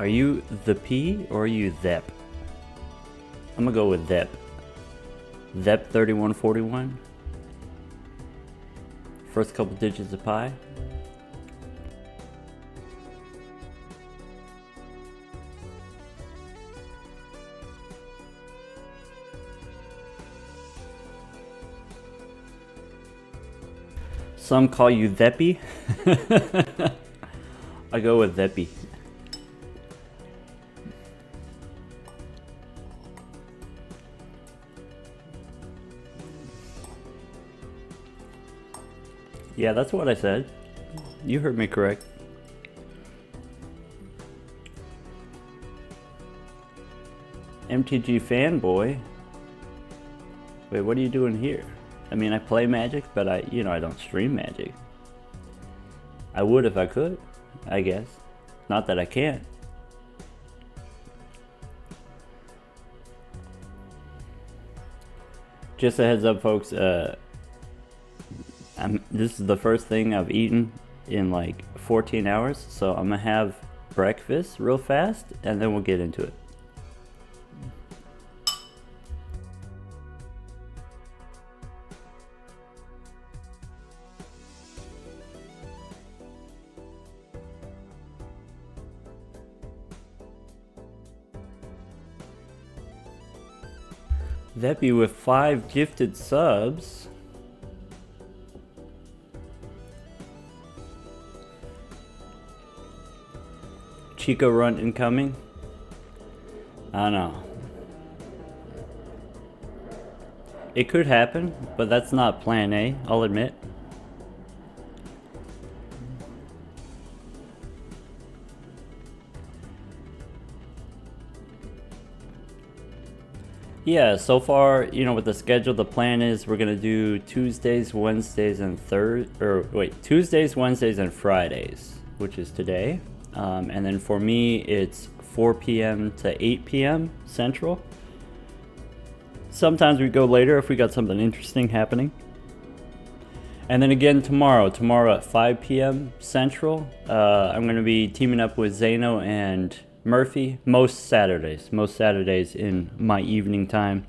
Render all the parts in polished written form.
Are you the P or are you Thep? I'm gonna go with Thep. Thep 3141. First couple digits of pi. Some call you Theppy. I go with Theppy. Yeah, that's what I said. You heard me correct. MTG fanboy. Wait, what are you doing here? I mean, I play Magic, but I don't stream Magic. I would if I could, I guess. Not that I can't. Just a heads up, folks. This is the first thing I've eaten in like 14 hours, so I'm gonna have breakfast real fast, and then we'll get into it. That be with 5 gifted subs. Chico run incoming. I don't know. It could happen, but that's not plan A, I'll admit. Yeah, so far, with the schedule, the plan is we're gonna do Tuesdays, Wednesdays, and Tuesdays, Wednesdays, and Fridays, which is today. And then for me, it's 4 p.m. to 8 p.m. Central. Sometimes we go later if we got something interesting happening. And then again tomorrow at 5 p.m. Central, I'm gonna be teaming up with Zeno and Murphy most Saturdays in my evening time.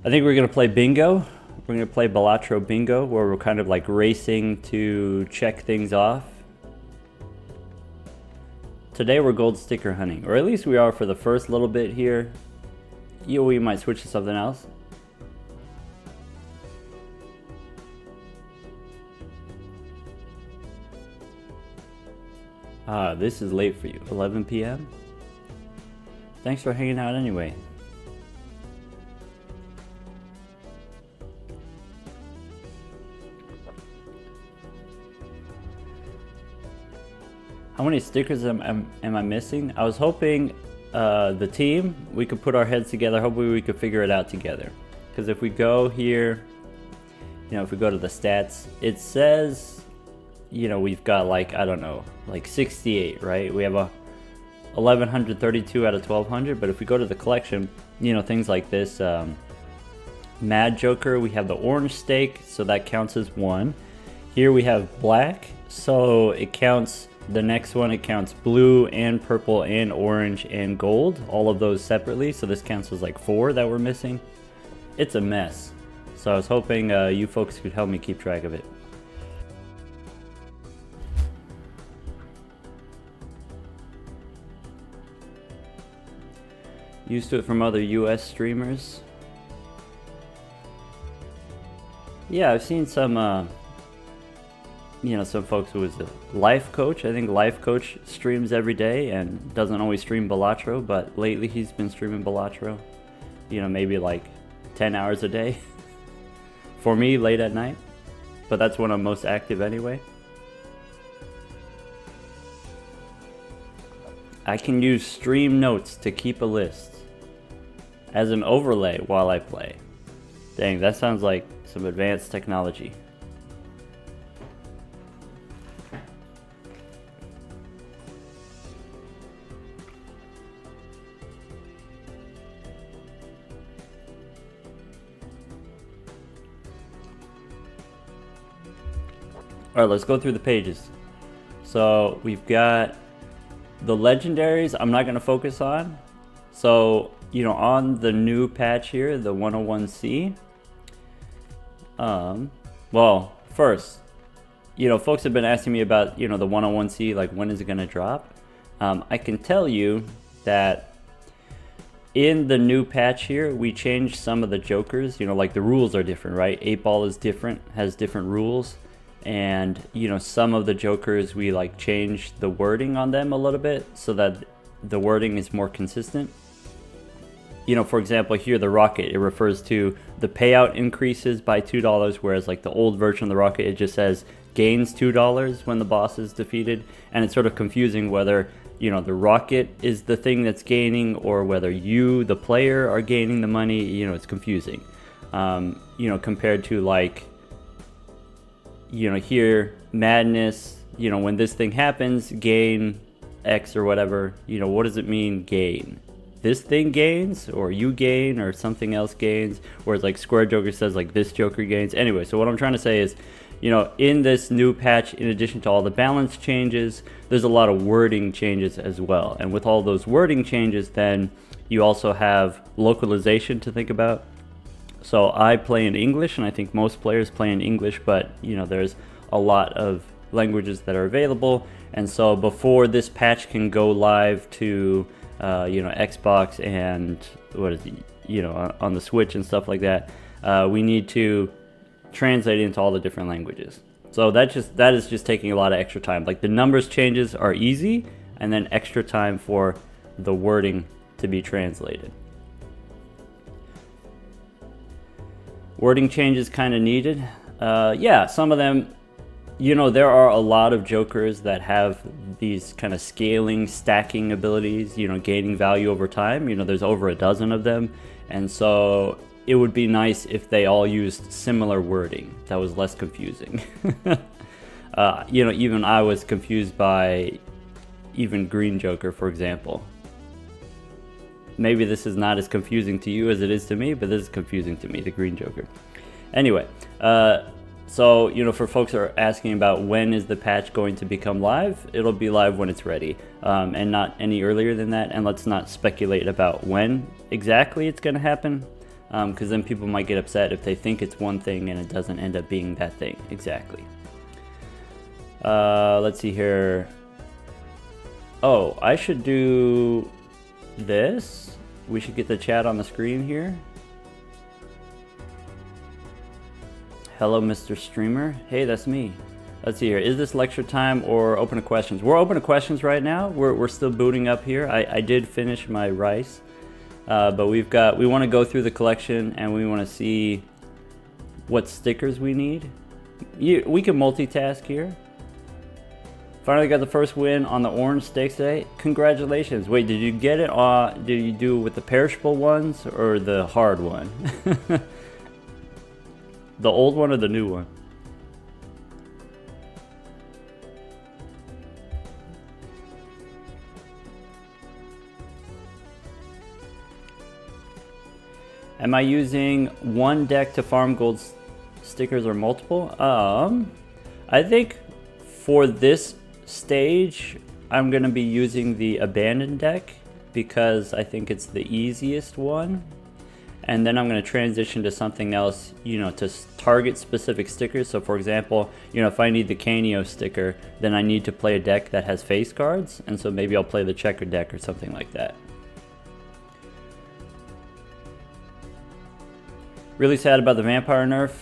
I think we're gonna play bingo. We're gonna play Balatro bingo, where we're kind of like racing to check things off. Today we're gold sticker hunting, or at least we are for the first little bit here. We might switch to something else. This is late for you. 11 p.m. Thanks for hanging out anyway. How many stickers am I missing? I was hoping the team, we could put our heads together. Hopefully we could figure it out together. Because if we go here, if we go to the stats, it says, we've got like 68, right? We have a 1132 out of 1200, but if we go to the collection, things like this, Mad Joker, we have the orange stake, so that counts as 1. Here we have black, so it counts, the next one, it counts blue and purple and orange and gold, all of those separately, so this counts as like 4 that we're missing. It's a mess, so I was hoping you folks could help me keep track of it. Used to it from other US streamers. Yeah, I've seen some, some folks who is a Life Coach. I think Life Coach streams every day and doesn't always stream Balatro, but lately he's been streaming Balatro. Maybe like 10 hours a day. For me, late at night. But that's when I'm most active anyway. I can use stream notes to keep a list as an overlay while I play. Dang, that sounds like some advanced technology. Alright, let's go through the pages. So we've got the legendaries I'm not going to focus on. So, you know, on the new patch here, the 101C, well, first, you know, folks have been asking me about, you know, the 101C, like when is it going to drop? I can tell you that in the new patch here, we changed some of the jokers, you know, like the rules are different, right? 8-Ball is different, has different rules. And, you know, some of the jokers, we like changed the wording on them a little bit so that the wording is more consistent. You know, for example, here the rocket, it refers to the payout increases by $2, whereas like the old version of the rocket, it just says gains $2 when the boss is defeated. And it's sort of confusing whether, you know, the rocket is the thing that's gaining or whether you, the player, are gaining the money. You know, it's confusing. You know, compared to like, you know, here, madness, you know, when this thing happens, gain X or whatever, you know, what does it mean, gain? This thing gains, or you gain, or something else gains, whereas like Square Joker says like this Joker gains. Anyway, so what I'm trying to say is, you know, in this new patch, in addition to all the balance changes, there's a lot of wording changes as well. And with all those wording changes, then you also have localization to think about. So I play in English, and I think most players play in English, but you know, there's a lot of languages that are available. And so before this patch can go live to you know, Xbox and what is it, you know, on the Switch and stuff like that, we need to translate it into all the different languages. So that is just taking a lot of extra time. Like the numbers changes are easy, and then extra time for the wording to be translated. Wording changes kind of needed. Yeah, some of them, you know, there are a lot of jokers that have these kind of scaling, stacking abilities, you know, gaining value over time. You know, there's over a dozen of them. And so it would be nice if they all used similar wording that was less confusing. You know, even I was confused by even Green Joker, for example. Maybe this is not as confusing to you as it is to me, but this is confusing to me, the Green Joker. Anyway, so, you know, for folks that are asking about when is the patch going to become live, it'll be live when it's ready, and not any earlier than that. And let's not speculate about when exactly it's going to happen, because then people might get upset if they think it's one thing and it doesn't end up being that thing exactly. Let's see here. Oh, I should do this. We should get the chat on the screen here. Hello, Mr. Streamer. Hey, that's me. Let's see here. Is this lecture time or open to questions? We're open to questions right now. We're still booting up here. I did finish my rice, but we want to go through the collection and we want to see what stickers we need. We can multitask here. Finally got the first win on the orange stakes today. Congratulations. Wait, did you get it? Did you do it with the perishable ones or the hard one? The old one or the new one? Am I using one deck to farm gold stickers or multiple? I think for this stage, I'm going to be using the abandoned deck because I think it's the easiest one. And then I'm going to transition to something else, you know, to target specific stickers. So for example, you know, if I need the Canio sticker, then I need to play a deck that has face cards. And so maybe I'll play the checker deck or something like that. Really sad about the vampire nerf.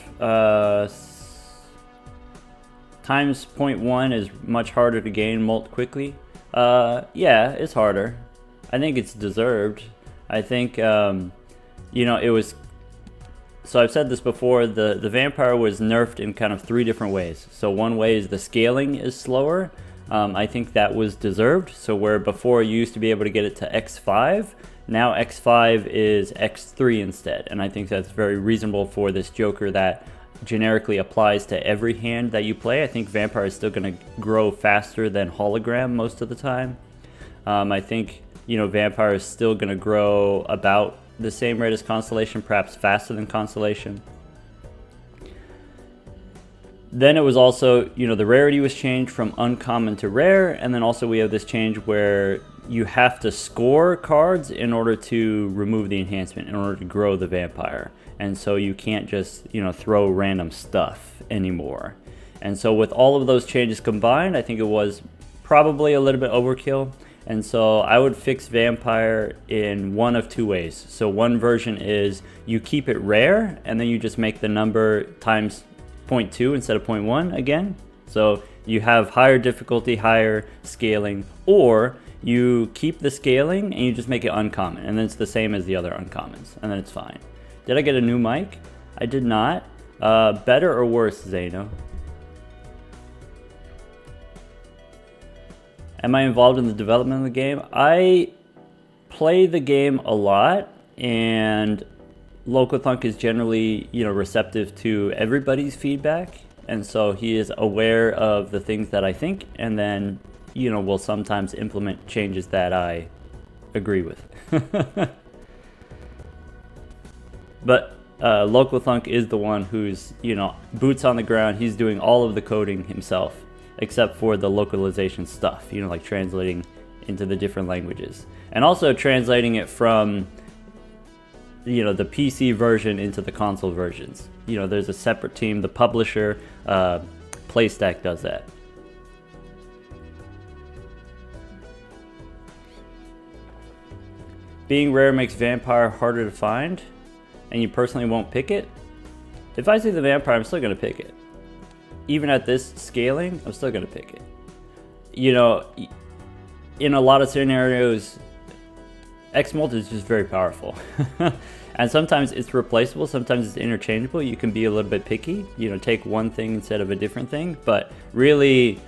Times 0.1 is much harder to gain molt quickly. Yeah, it's harder. I think it's deserved. I think, you know, it was, so I've said this before, the vampire was nerfed in kind of 3 different ways. So one way is the scaling is slower. I think that was deserved. So where before you used to be able to get it to X5, now X5 is X3 instead. And I think that's very reasonable for this Joker that generically applies to every hand that you play. I think vampire is still going to grow faster than hologram most of the time. I think, you know, vampire is still going to grow about the same rate as constellation, perhaps faster than constellation. Then it was also, you know, the rarity was changed from uncommon to rare, and then also we have this change where you have to score cards in order to remove the enhancement, in order to grow the vampire. And so you can't just, you know, throw random stuff anymore. And so with all of those changes combined, I think it was probably a little bit overkill. And so I would fix vampire in one of two ways. So one version is you keep it rare, and then you just make the number times 0.2 instead of 0.1 again. So you have higher difficulty, higher scaling, or you keep the scaling and you just make it uncommon, and then it's the same as the other uncommons, and then it's fine. Did I get a new mic? I did not. Better or worse, Zeno? Am I involved in the development of the game? I play the game a lot, and Locothunk is generally, you know, receptive to everybody's feedback, and so he is aware of the things that I think, and then, you know, will sometimes implement changes that I agree with. But Locothunk is the one who's, you know, boots on the ground. He's doing all of the coding himself, except for the localization stuff, you know, like translating into the different languages, and also translating it from, you know, the PC version into the console versions. You know, there's a separate team, the publisher, PlayStack does that. Being rare makes vampire harder to find, and you personally won't pick it. If I see the vampire, I'm still gonna pick it. Even at this scaling, I'm still gonna pick it. You know, in a lot of scenarios, X-Molt is just very powerful. And sometimes it's replaceable, sometimes it's interchangeable. You can be a little bit picky, you know, take one thing instead of a different thing. But really,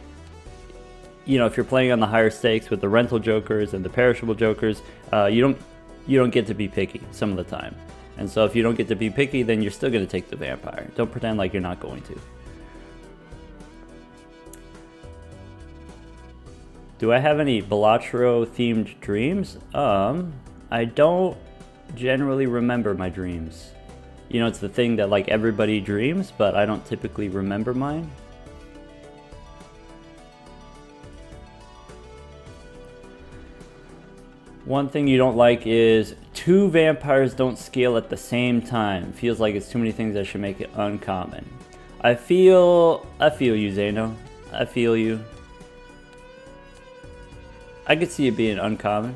you know, if you're playing on the higher stakes with the rental jokers and the perishable jokers, you don't get to be picky some of the time. And so if you don't get to be picky, then you're still gonna take the vampire. Don't pretend like you're not going to. Do I have any Balatro themed dreams? I don't generally remember my dreams. You know, it's the thing that like everybody dreams, but I don't typically remember mine. One thing you don't like is two vampires don't scale at the same time. Feels like it's too many things that should make it uncommon. I feel you, Zeno. I feel you. I could see it being uncommon.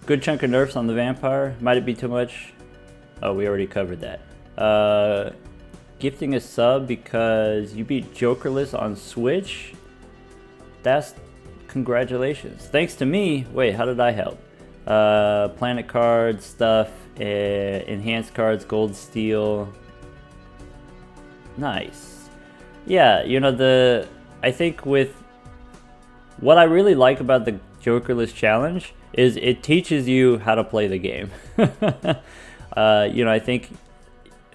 Good chunk of nerfs on the vampire. Might it be too much? Oh, we already covered that. Gifting a sub because you beat Jokerless on Switch? That's congratulations. Thanks to me. Wait, how did I help? Planet cards, stuff, enhanced cards, gold, steel. Nice. Yeah, you know, I think with what I really like about the Jokerless challenge is it teaches you how to play the game. You know, I think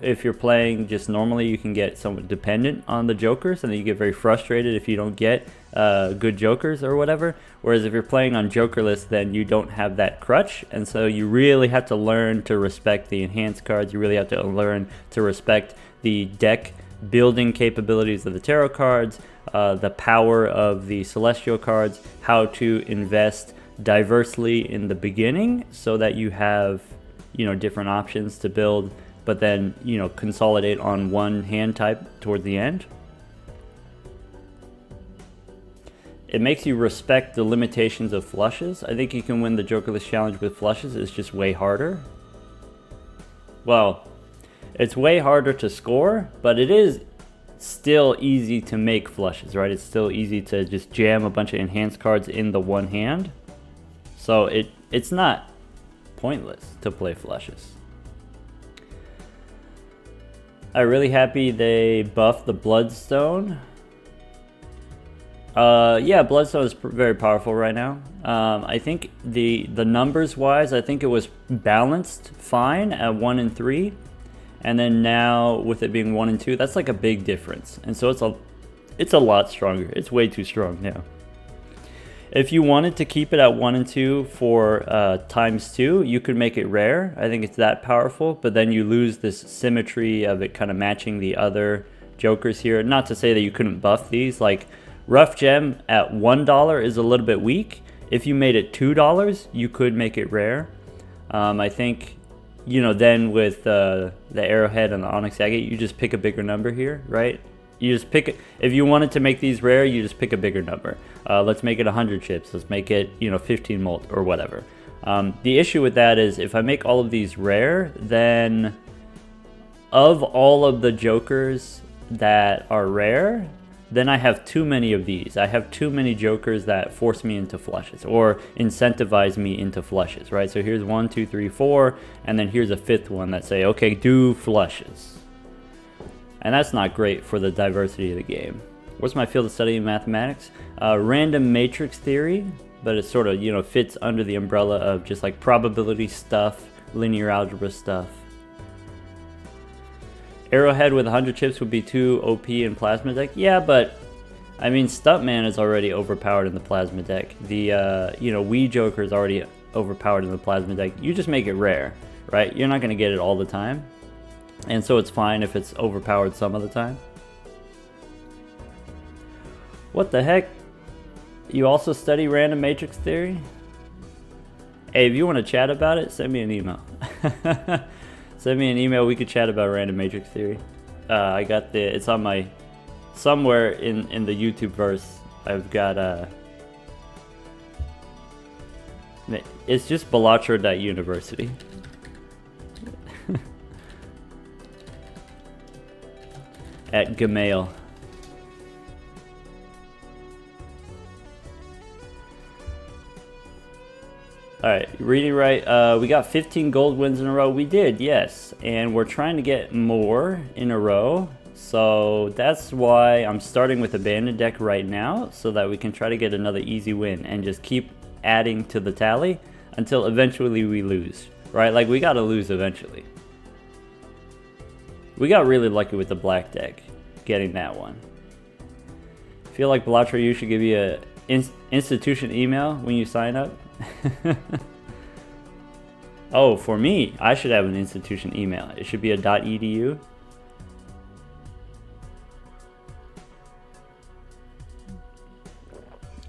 if you're playing just normally, you can get somewhat dependent on the jokers, and then you get very frustrated if you don't get good jokers or whatever. Whereas if you're playing on Jokerless, then you don't have that crutch, and so you really have to learn to respect the enhanced cards. You really have to learn to respect the deck building capabilities of the tarot cards, the power of the celestial cards, how to invest diversely in the beginning so that you have, you know, different options to build, but then, you know, consolidate on one hand type toward the end. It makes you respect the limitations of flushes. I think you can win the Jokerless challenge with flushes. It's just way harder. Well, it's way harder to score, but it is still easy to make flushes, right? It's still easy to just jam a bunch of enhanced cards in the one hand. So it's not pointless to play flushes. I'm really happy they buffed the Bloodstone. Yeah, Bloodstone is very powerful right now. I think the numbers wise, I think it was balanced fine at 1 and 3. And then now with it being 1 and 2, that's like a big difference. And so it's a lot stronger. It's way too strong now. If you wanted to keep it at 1 and 2 for ×2, you could make it rare. I think it's that powerful, but then you lose this symmetry of it kind of matching the other jokers here. Not to say that you couldn't buff these. Like Rough Gem at $1 is a little bit weak. If you made it $2, you could make it rare. I think, you know, then with the Arrowhead and the Onyx Agate, you just pick a bigger number here, right? You just pick, if you wanted to make these rare, you just pick a bigger number. Let's make it 100 chips. Let's make it, you know, 15 molt or whatever. The issue with that is if I make all of these rare, then of all of the jokers that are rare, then I have too many of these. I have too many jokers that force me into flushes or incentivize me into flushes, right? So here's 1, 2, 3, 4, and then here's a 5th one that say, okay, do flushes. And that's not great for the diversity of the game. What's my field of study in mathematics? Random matrix theory, but it sort of, you know, fits under the umbrella of just like probability stuff, linear algebra stuff. Arrowhead with 100 chips would be too OP in Plasma deck. Yeah, but I mean, Stuntman is already overpowered in the Plasma deck. The you know, Wii Joker is already overpowered in the Plasma deck. You just make it rare, right? You're not going to get it all the time, and so it's fine if it's overpowered some of the time. What the heck? You also study random matrix theory? Hey, if you want to chat about it, send me an email. Send me an email, we could chat about random matrix theory. I got it's on my, somewhere in the YouTube verse, I've got, it's just Balatro.university. At Gmail. Alright, reading right, we got 15 gold wins in a row. We did, yes, and we're trying to get more in a row, so that's why I'm starting with Abandoned deck right now, so that we can try to get another easy win and just keep adding to the tally until eventually we lose, right? Like, we gotta lose eventually. We got really lucky with the black deck, getting that one. I feel like Balatro, you should give you a institution email when you sign up. Oh, for me, I should have an institution email. It should be a .edu.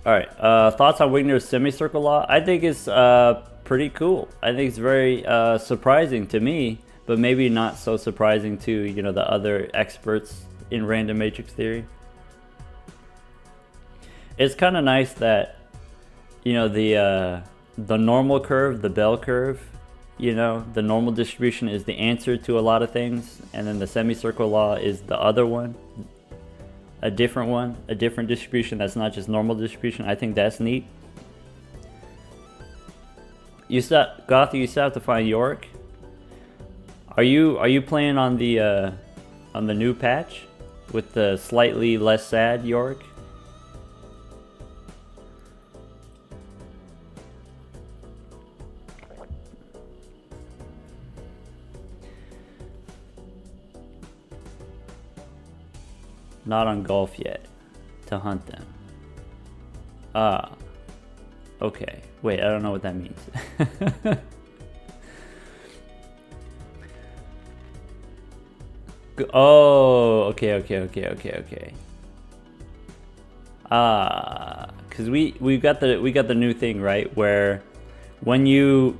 Alright, thoughts on Wigner's semicircle law? I think it's pretty cool. I think it's very surprising to me, but maybe not so surprising to, you know, the other experts in random matrix theory. It's kind of nice that, you know, the normal curve, the bell curve, you know, the normal distribution is the answer to a lot of things, and then the semicircle law is the other one, a different distribution that's not just normal distribution. I think that's neat. Goth, you still have to find Yorick. Are you playing on the new patch with the slightly less sad Yorick? Not on golf yet, to hunt them. Ah, okay. Wait, I don't know what that means. Oh, okay. Ah, because we got the new thing, right? Where when you're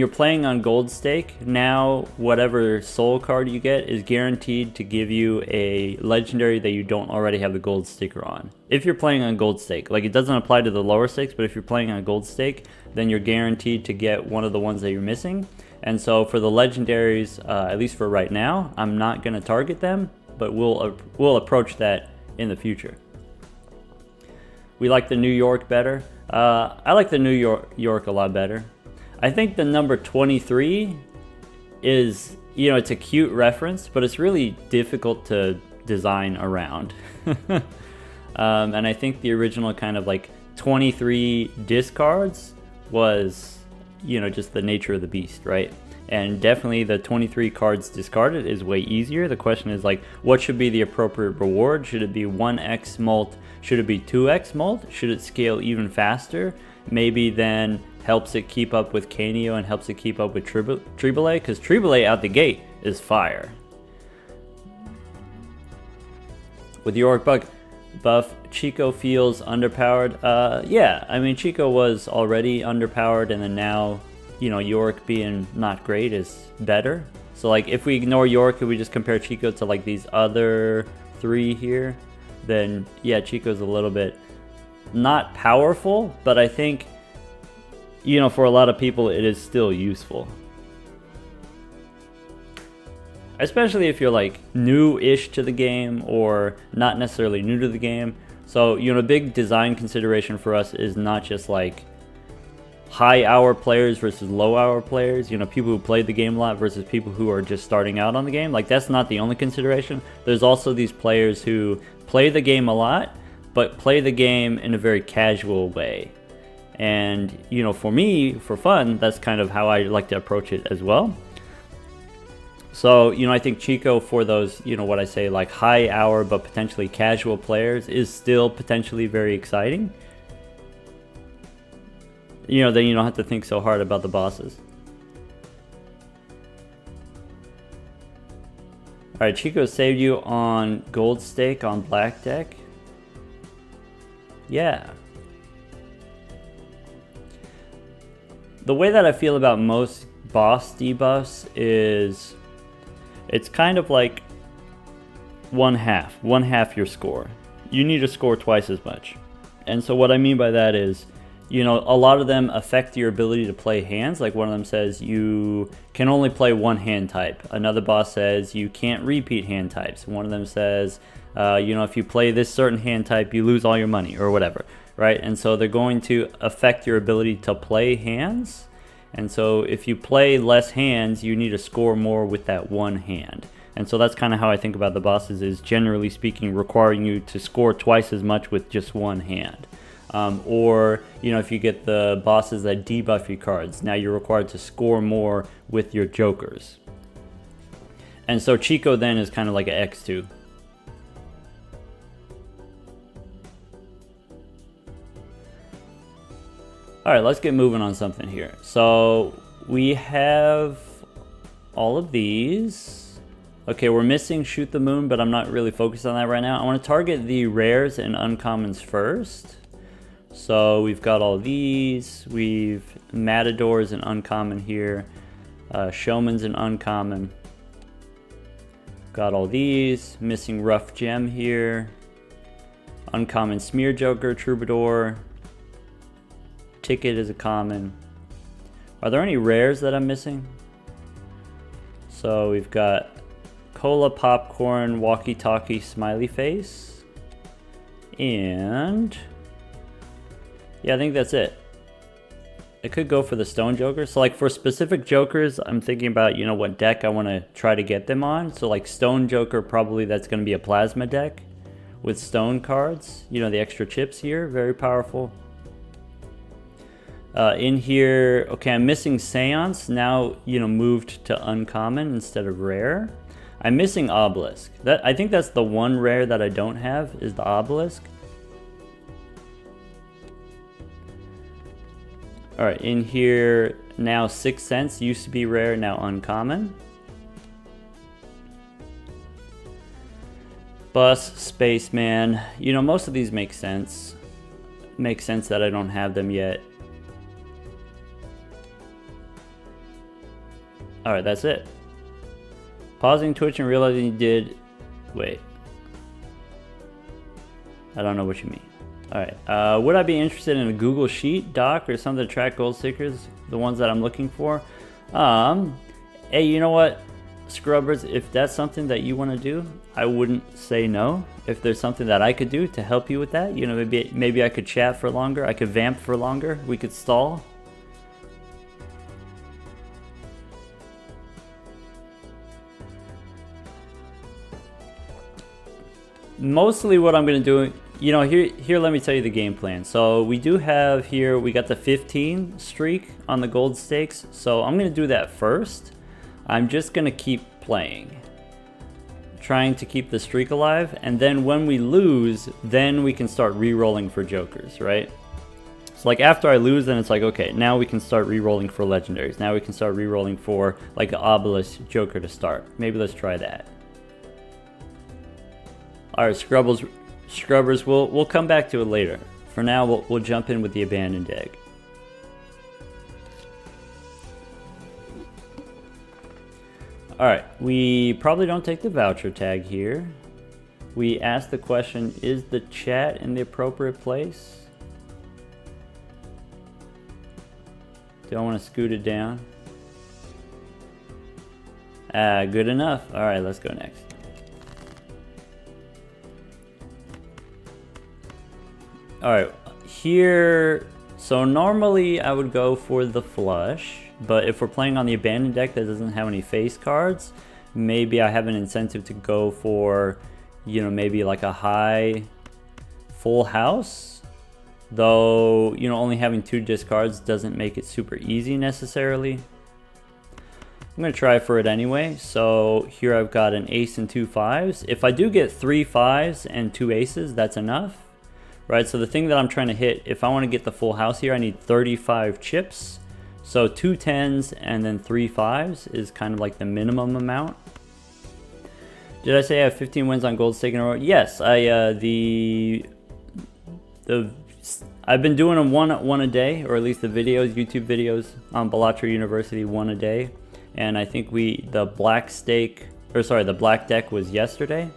playing on Gold Stake, now whatever soul card you get is guaranteed to give you a legendary that you don't already have the gold sticker on. If you're playing on Gold Stake, like, it doesn't apply to the lower stakes, but if you're playing on Gold Stake, then you're guaranteed to get one of the ones that you're missing. And so for the legendaries, at least for right now, I'm not going to target them, but we'll approach that in the future. We like the New York better. I like the New York a lot better. I think the number 23 is, you know, it's a cute reference, but it's really difficult to design around. And I think the original kind of like 23 discards was, you know, just the nature of the beast, right? And definitely the 23 cards discarded is way easier. The question is like, what should be the appropriate reward? Should it be 1x molt? Should it be 2x molt? Should it scale even faster? Maybe then helps it keep up with Canio and helps it keep up with Triboulet, because Triboulet out the gate is fire. With Yorick buff, Chico feels underpowered. Yeah, I mean, Chico was already underpowered, and then now, you know, Yorick being not great is better. So like, if we ignore Yorick and we just compare Chico to like these other 3 here, then yeah, Chico's a little bit not powerful, but I think, you know, for a lot of people it is still useful. Especially if you're like new-ish to the game or not necessarily new to the game. So, you know, a big design consideration for us is not just like high hour players versus low hour players, you know, people who played the game a lot versus people who are just starting out on the game. Like, that's not the only consideration. There's also these players who play the game a lot, but play the game in a very casual way. And, you know, for me, for fun, that's kind of how I like to approach it as well. So, you know, I think Chico for those, you know, what I say, like high hour but potentially casual players is still potentially very exciting. You know, then you don't have to think so hard about the bosses. Alright, Chico saved you on Gold Stake on Black Deck. Yeah. The way that I feel about most boss debuffs is it's kind of like one half your score. You need to score twice as much. And so what I mean by that is, you know, a lot of them affect your ability to play hands. Like one of them says you can only play one hand type. Another boss says you can't repeat hand types. One of them says, you know, if you play this certain hand type, you lose all your money or whatever, right? And so they're going to affect your ability to play hands. And so if you play less hands, you need to score more with that one hand. And so that's kind of how I think about the bosses, is generally speaking requiring you to score twice as much with just one hand. Or, you know, if you get the bosses that debuff your cards, now you're required to score more with your jokers. And so Chico then is kind of like an X2. Alright, let's get moving on something here. So we have all of these. Okay, we're missing Shoot the Moon, but I'm not really focused on that right now. I want to target the rares and uncommons first. So we've got all these. We've Matadors and uncommon here. Showman's an uncommon. Got all these. Missing Rough Gem here. Uncommon Smear Joker, Troubadour. Ticket is a common. Are there any rares that I'm missing? So we've got Cola, Popcorn, Walkie Talkie, Smiley Face. And yeah, I think that's it. I could go for the Stone Joker. So like for specific Jokers, I'm thinking about, you know, what deck I want to try to get them on. So like Stone Joker, probably that's going to be a Plasma deck with Stone cards. You know, the extra chips here, very powerful. In here, okay, I'm missing Seance, now, you know, moved to uncommon instead of rare. I'm missing Obelisk. I think that's the one rare that I don't have, is the Obelisk. Alright, in here, now Sixth Sense, used to be rare, now uncommon. Bus, Spaceman, you know, most of these make sense. Makes sense that I don't have them yet. Alright, that's it. Pausing Twitch and realizing you did... Wait. I don't know what you mean. Alright, would I be interested in a Google Sheet doc or something to track gold stickers? The ones that I'm looking for? Hey, you know what, Scrubbers? If that's something that you want to do, I wouldn't say no. If there's something that I could do to help you with that, you know, maybe I could chat for longer, I could vamp for longer, we could stall. Mostly what I'm going to do, you know, here let me tell you the game plan. So we do have here, we got the 15 streak on the gold stakes. So I'm going to do that first. I'm just gonna keep playing, trying to keep the streak alive, and then when we lose, then we can start re-rolling for jokers, right? So like after I lose, then it's like, okay, now we can start re-rolling for legendaries. Now we can start re-rolling for like an obelisk joker to start. Maybe let's try that. All right, Scrubbers, we'll come back to it later. For now, we'll jump in with the abandoned deck. Alright, we probably don't take the voucher tag here. We ask the question, is the chat in the appropriate place? Do I want to scoot it down? Good enough. Alright, let's go next. Alright, here, so normally I would go for the flush. But if we're playing on the abandoned deck that doesn't have any face cards, maybe I have an incentive to go for, you know, maybe like a high full house. Though, you know, only having 2 discards doesn't make it super easy necessarily. I'm going to try for it anyway. So here I've got an ace and 2 5s. If I do get 3 5s and 2 aces, that's enough. Right, so the thing that I'm trying to hit, if I want to get the full house here, I need 35 chips. So 2 10s and then 3 5s is kind of like the minimum amount. Did I say I have 15 wins on Gold Stake in a row? Yes, I've been doing them one a day, or at least the videos, YouTube videos on Balatro University, 1 a day. And I think the black deck was yesterday.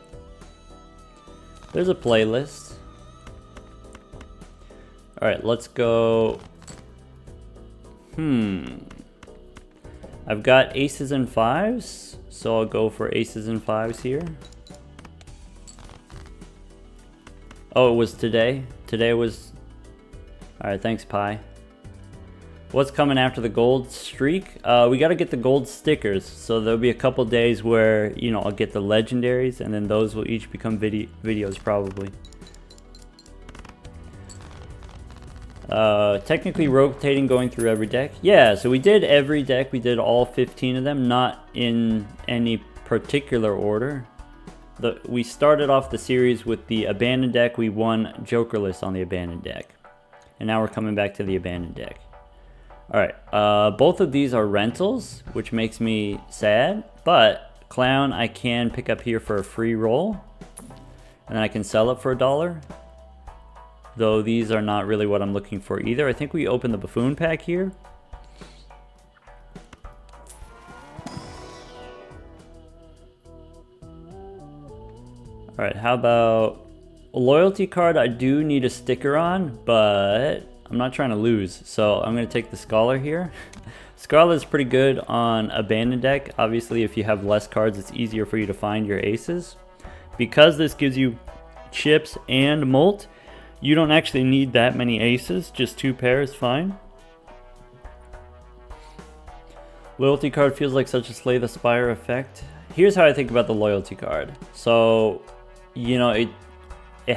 There's a playlist. All right, let's go. I've got aces and 5s, so I'll go for aces and 5s here. Oh, it was today? Today was... Alright, thanks, Pi. What's coming after the gold streak? We gotta get the gold stickers, so there'll be a couple days where, you know, I'll get the legendaries, and then those will each become videos probably. Technically rotating, going through every deck. Yeah, so we did every deck. We did all 15 of them, not in any particular order. We started off the series with the abandoned deck. We won Jokerless on the abandoned deck. And now we're coming back to the abandoned deck. Alright, both of these are rentals, which makes me sad. But Clown I can pick up here for a free roll. And then I can sell it for $1. Though these are not really what I'm looking for either. I think we open the Buffoon pack here. Alright, how about a loyalty card? I do need a sticker on, but I'm not trying to lose. So I'm going to take the Scholar here. Scholar is pretty good on abandoned deck. Obviously, if you have less cards, it's easier for you to find your aces. Because this gives you chips and molt, you don't actually need that many aces, just 2 pairs, fine. Loyalty card feels like such a Slay the Spire effect. Here's how I think about the loyalty card. So, you know, it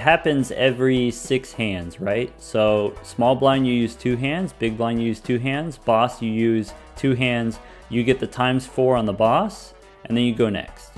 happens every 6 hands, right? So, small blind you use 2 hands, big blind you use 2 hands, boss you use 2 hands, you get the ×4 on the boss, and then you go next.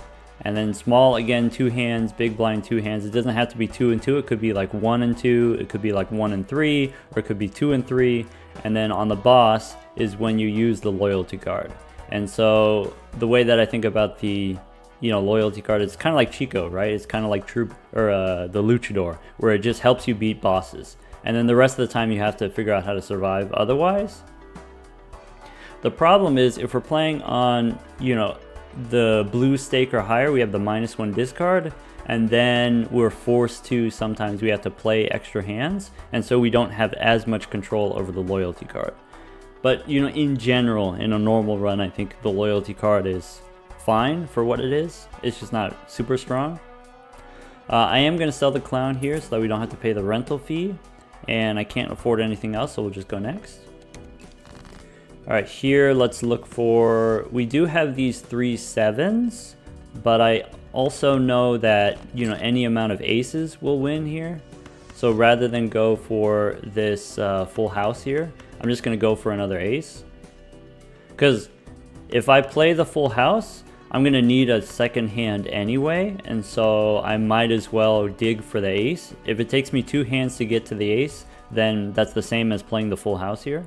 And then small, again, 2 hands, big blind, 2 hands. It doesn't have to be 2 and 2. It could be like 1 and 2. It could be like 1 and 3, or it could be 2 and 3. And then on the boss is when you use the loyalty card. And so the way that I think about the, you know, loyalty card, it's kind of like Chico, right? It's kind of like the Luchador, where it just helps you beat bosses. And then the rest of the time you have to figure out how to survive otherwise. The problem is if we're playing on, you know, the blue stake or higher, we have the -1 discard, and then we're forced to, sometimes we have to play extra hands, and so we don't have as much control over the loyalty card. But, you know, in general, in a normal run, I think the loyalty card is fine for what it is. It's just not super strong. I am going to sell the Clown here so that we don't have to pay the rental fee, and I can't afford anything else, so we'll just go next. Alright, here let's look for, we do have these 3 7s, but I also know that, you know, any amount of aces will win here. So rather than go for this full house here, I'm just going to go for another ace. Because if I play the full house, I'm gonna need a second hand anyway, and so I might as well dig for the ace. If it takes me 2 hands to get to the ace, then that's the same as playing the full house here.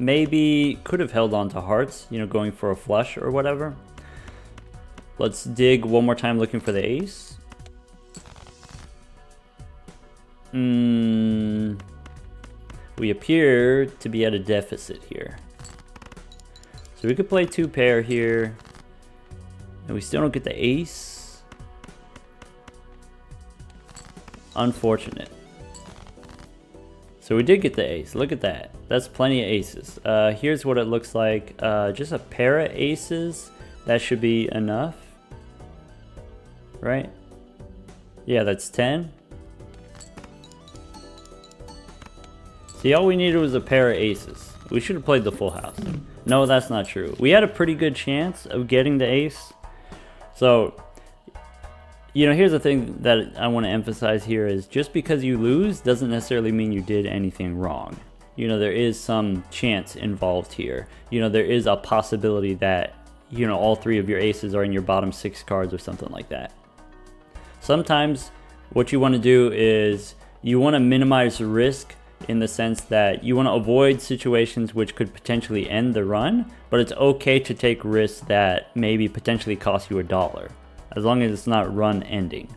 Maybe could have held on to hearts, you know, going for a flush or whatever. Let's dig one more time looking for the ace. We appear to be at a deficit here. So we could play 2 pair here. And we still don't get the ace. Unfortunate. So we did get the ace. Look at that. That's plenty of aces. Here's what it looks like. Just a pair of aces. That should be enough. Right? Yeah, that's 10. See, all we needed was a pair of aces. We should have played the full house. No, that's not true. We had a pretty good chance of getting the ace. So, you know, here's the thing that I want to emphasize here is just because you lose doesn't necessarily mean you did anything wrong. You know, there is some chance involved here. You know, there is a possibility that, you know, all 3 of your aces are in your bottom 6 cards or something like that. Sometimes what you want to do is you want to minimize risk in the sense that you want to avoid situations which could potentially end the run, but it's okay to take risks that maybe potentially cost you $1, as long as it's not run ending.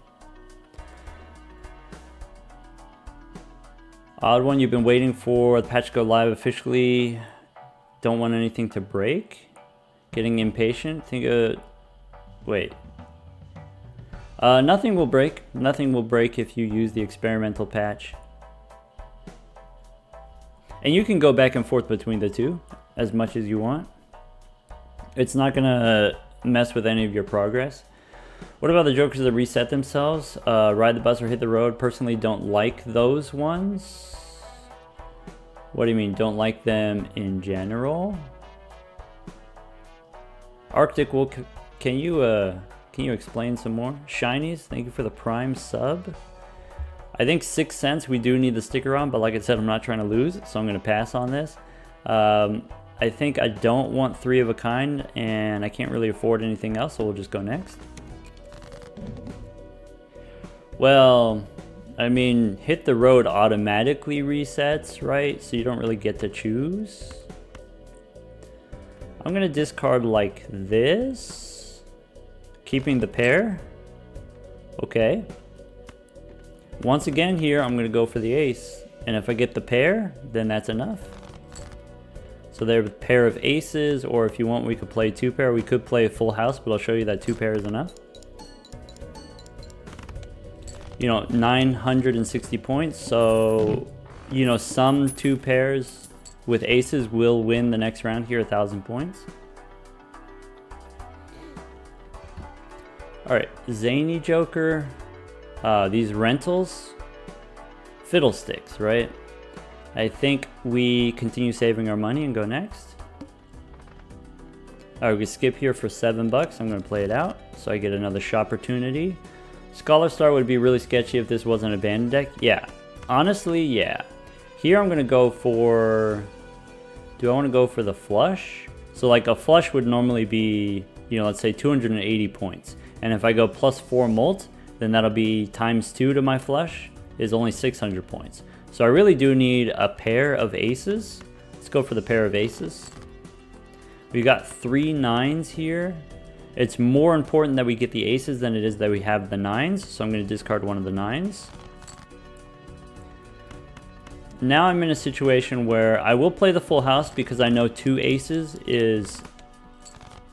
Odd one, you've been waiting for the patch to go live officially. Don't want anything to break. Getting impatient. Wait. Nothing will break. Nothing will break if you use the experimental patch. And you can go back and forth between the two as much as you want. It's not gonna mess with any of your progress. What about the jokers that reset themselves? Ride the bus or hit the road. Personally, don't like those ones. What do you mean? Don't like them in general? Arctic Wolf, can you explain some more? Shinies, thank you for the Prime sub. I think 6 cents we do need the sticker on, but like I said, I'm not trying to lose, so I'm going to pass on this. I think I don't want 3 of a kind, and I can't really afford anything else, so we'll just go next. Well, I mean, hit the road automatically resets, right? So you don't really get to choose. I'm going to discard like this, keeping the pair. Okay. Once again here, I'm going to go for the ace. And if I get the pair, then that's enough. So there's a pair of aces, or if you want, we could play 2 pair. We could play a full house, but I'll show you that 2 pair is enough. You know, 960 points. So, you know, some 2 pairs with aces will win the next round here, 1,000 points. All right, Zany Joker. These rentals, fiddlesticks, right? I think we continue saving our money and go next. All right, we skip here for $7. I'm gonna play it out, so I get another shot opportunity. Scholar Star would be really sketchy if this wasn't a abandoned deck. Yeah, honestly, yeah. Here I'm gonna go for, do I wanna go for the flush? So like a flush would normally be, you know, let's say 280 points. And if I go +4 molt, then that'll be ×2 to my flush, is only 600 points. So I really do need a pair of aces. Let's go for the pair of aces. We got 3 9s here. It's more important that we get the aces than it is that we have the 9s, so I'm going to discard one of the 9s. Now I'm in a situation where I will play the full house because I know 2 aces is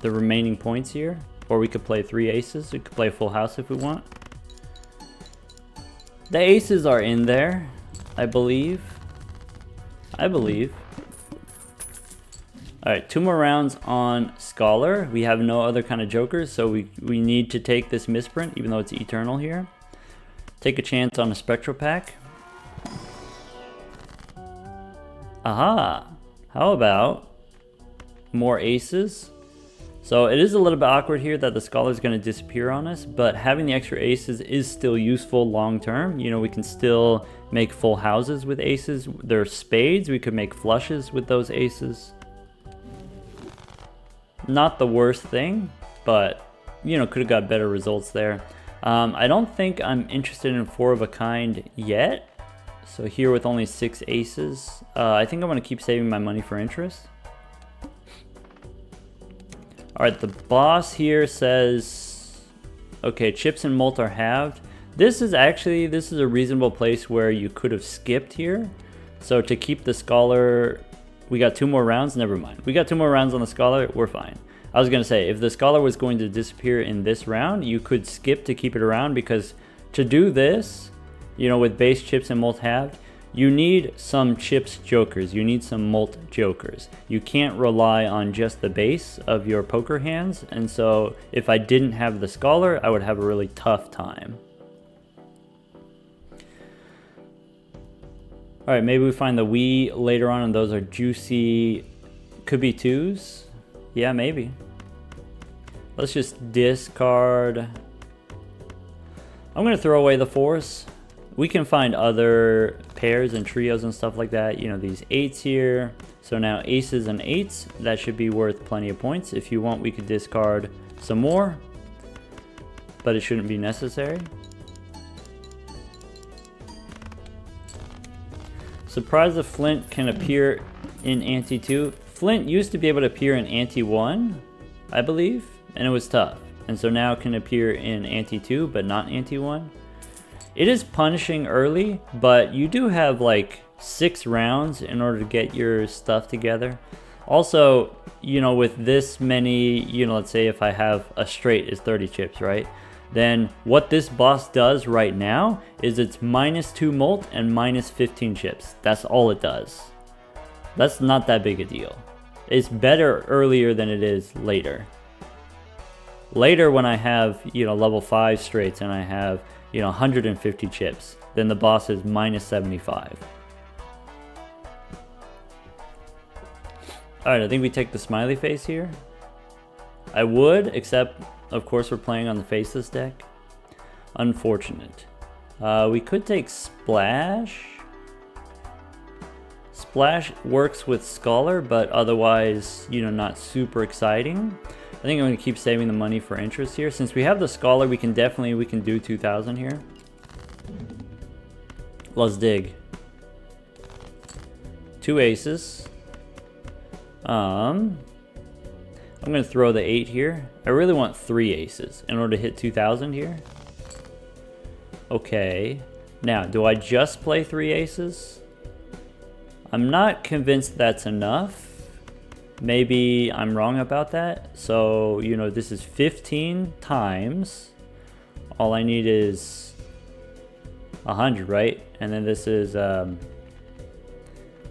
the remaining points here. Or we could play 3 aces. We could play a full house if we want. The aces are in there, I believe. Alright, 2 more rounds on Scholar. We have no other kind of jokers, so we need to take this misprint, even though it's eternal here. Take a chance on a Spectral Pack. Aha! How about more aces? So it is a little bit awkward here that the scholar is going to disappear on us, but having the extra aces is still useful long term. You know, we can still make full houses with aces. There are spades, we could make flushes with those aces. Not the worst thing, but you know, could have got better results there. I don't think I'm interested in 4 of a kind yet. So here with only 6 aces, I think I'm going to keep saving my money for interest. Alright, the boss here says, okay, chips and mult are halved. This is a reasonable place where you could have skipped here. So to keep the scholar, we got 2 more rounds, never mind. We got 2 more rounds on the scholar, we're fine. I was going to say, if the scholar was going to disappear in this round, you could skip to keep it around, because to do this, you know, with base chips and mult halved, you need some chips jokers, you need some mult jokers. You can't rely on just the base of your poker hands, and so if I didn't have the scholar, I would have a really tough time. Alright, maybe we find the Wii later on, and those are juicy, could be 2s. Yeah, maybe. Let's just discard. I'm going to throw away the 4s. We can find other pairs and trios and stuff like that. You know, these 8s here. So now aces and 8s, that should be worth plenty of points. If you want, we could discard some more, but it shouldn't be necessary. Surprised the Flint can appear in ante 2. Flint used to be able to appear in ante 1, I believe, and it was tough. And so now it can appear in ante 2, but not ante 1. It is punishing early, but you do have like 6 rounds in order to get your stuff together. Also, you know, with this many, you know, let's say if I have a straight is 30 chips, right? Then what this boss does right now is it's -2 mult and -15 chips. That's all it does. That's not that big a deal. It's better earlier than it is later. Later, when I have, you know, level 5 straights and I have, you know, 150 chips, then the boss is -75. Alright, I think we take the smiley face here. I would, except of course we're playing on the faceless deck. Unfortunate. We could take Splash. Splash works with Scholar, but otherwise, you know, not super exciting. I think I'm going to keep saving the money for interest here. Since we have the Scholar, we can do 2,000 here. Let's dig. 2 aces. I'm going to throw the 8 here. I really want 3 aces in order to hit 2,000 here. Okay. Now, do I just play 3 aces? I'm not convinced that's enough. Maybe I'm wrong about that. So, you know, this is 15 times. All I need is 100, right? And then this is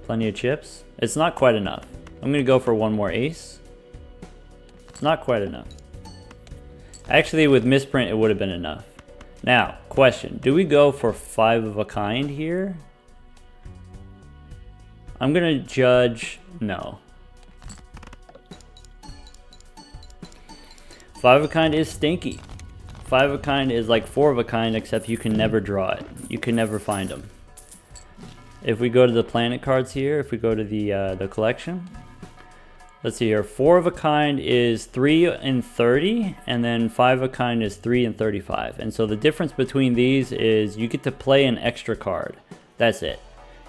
plenty of chips. It's not quite enough. I'm going to go for 1 more ace. Not quite enough. Actually, with misprint, it would have been enough. Now, question. Do we go for 5 of a kind here? I'm going to judge no. 5 of a kind is stinky. 5 of a kind is like 4 of a kind, except you can never draw it. You can never find them. If we go to the planet cards here, if we go to the collection, let's see here. 4 of a kind is 3 and 30, and then 5 of a kind is 3 and 35. And so the difference between these is you get to play an extra card. That's it.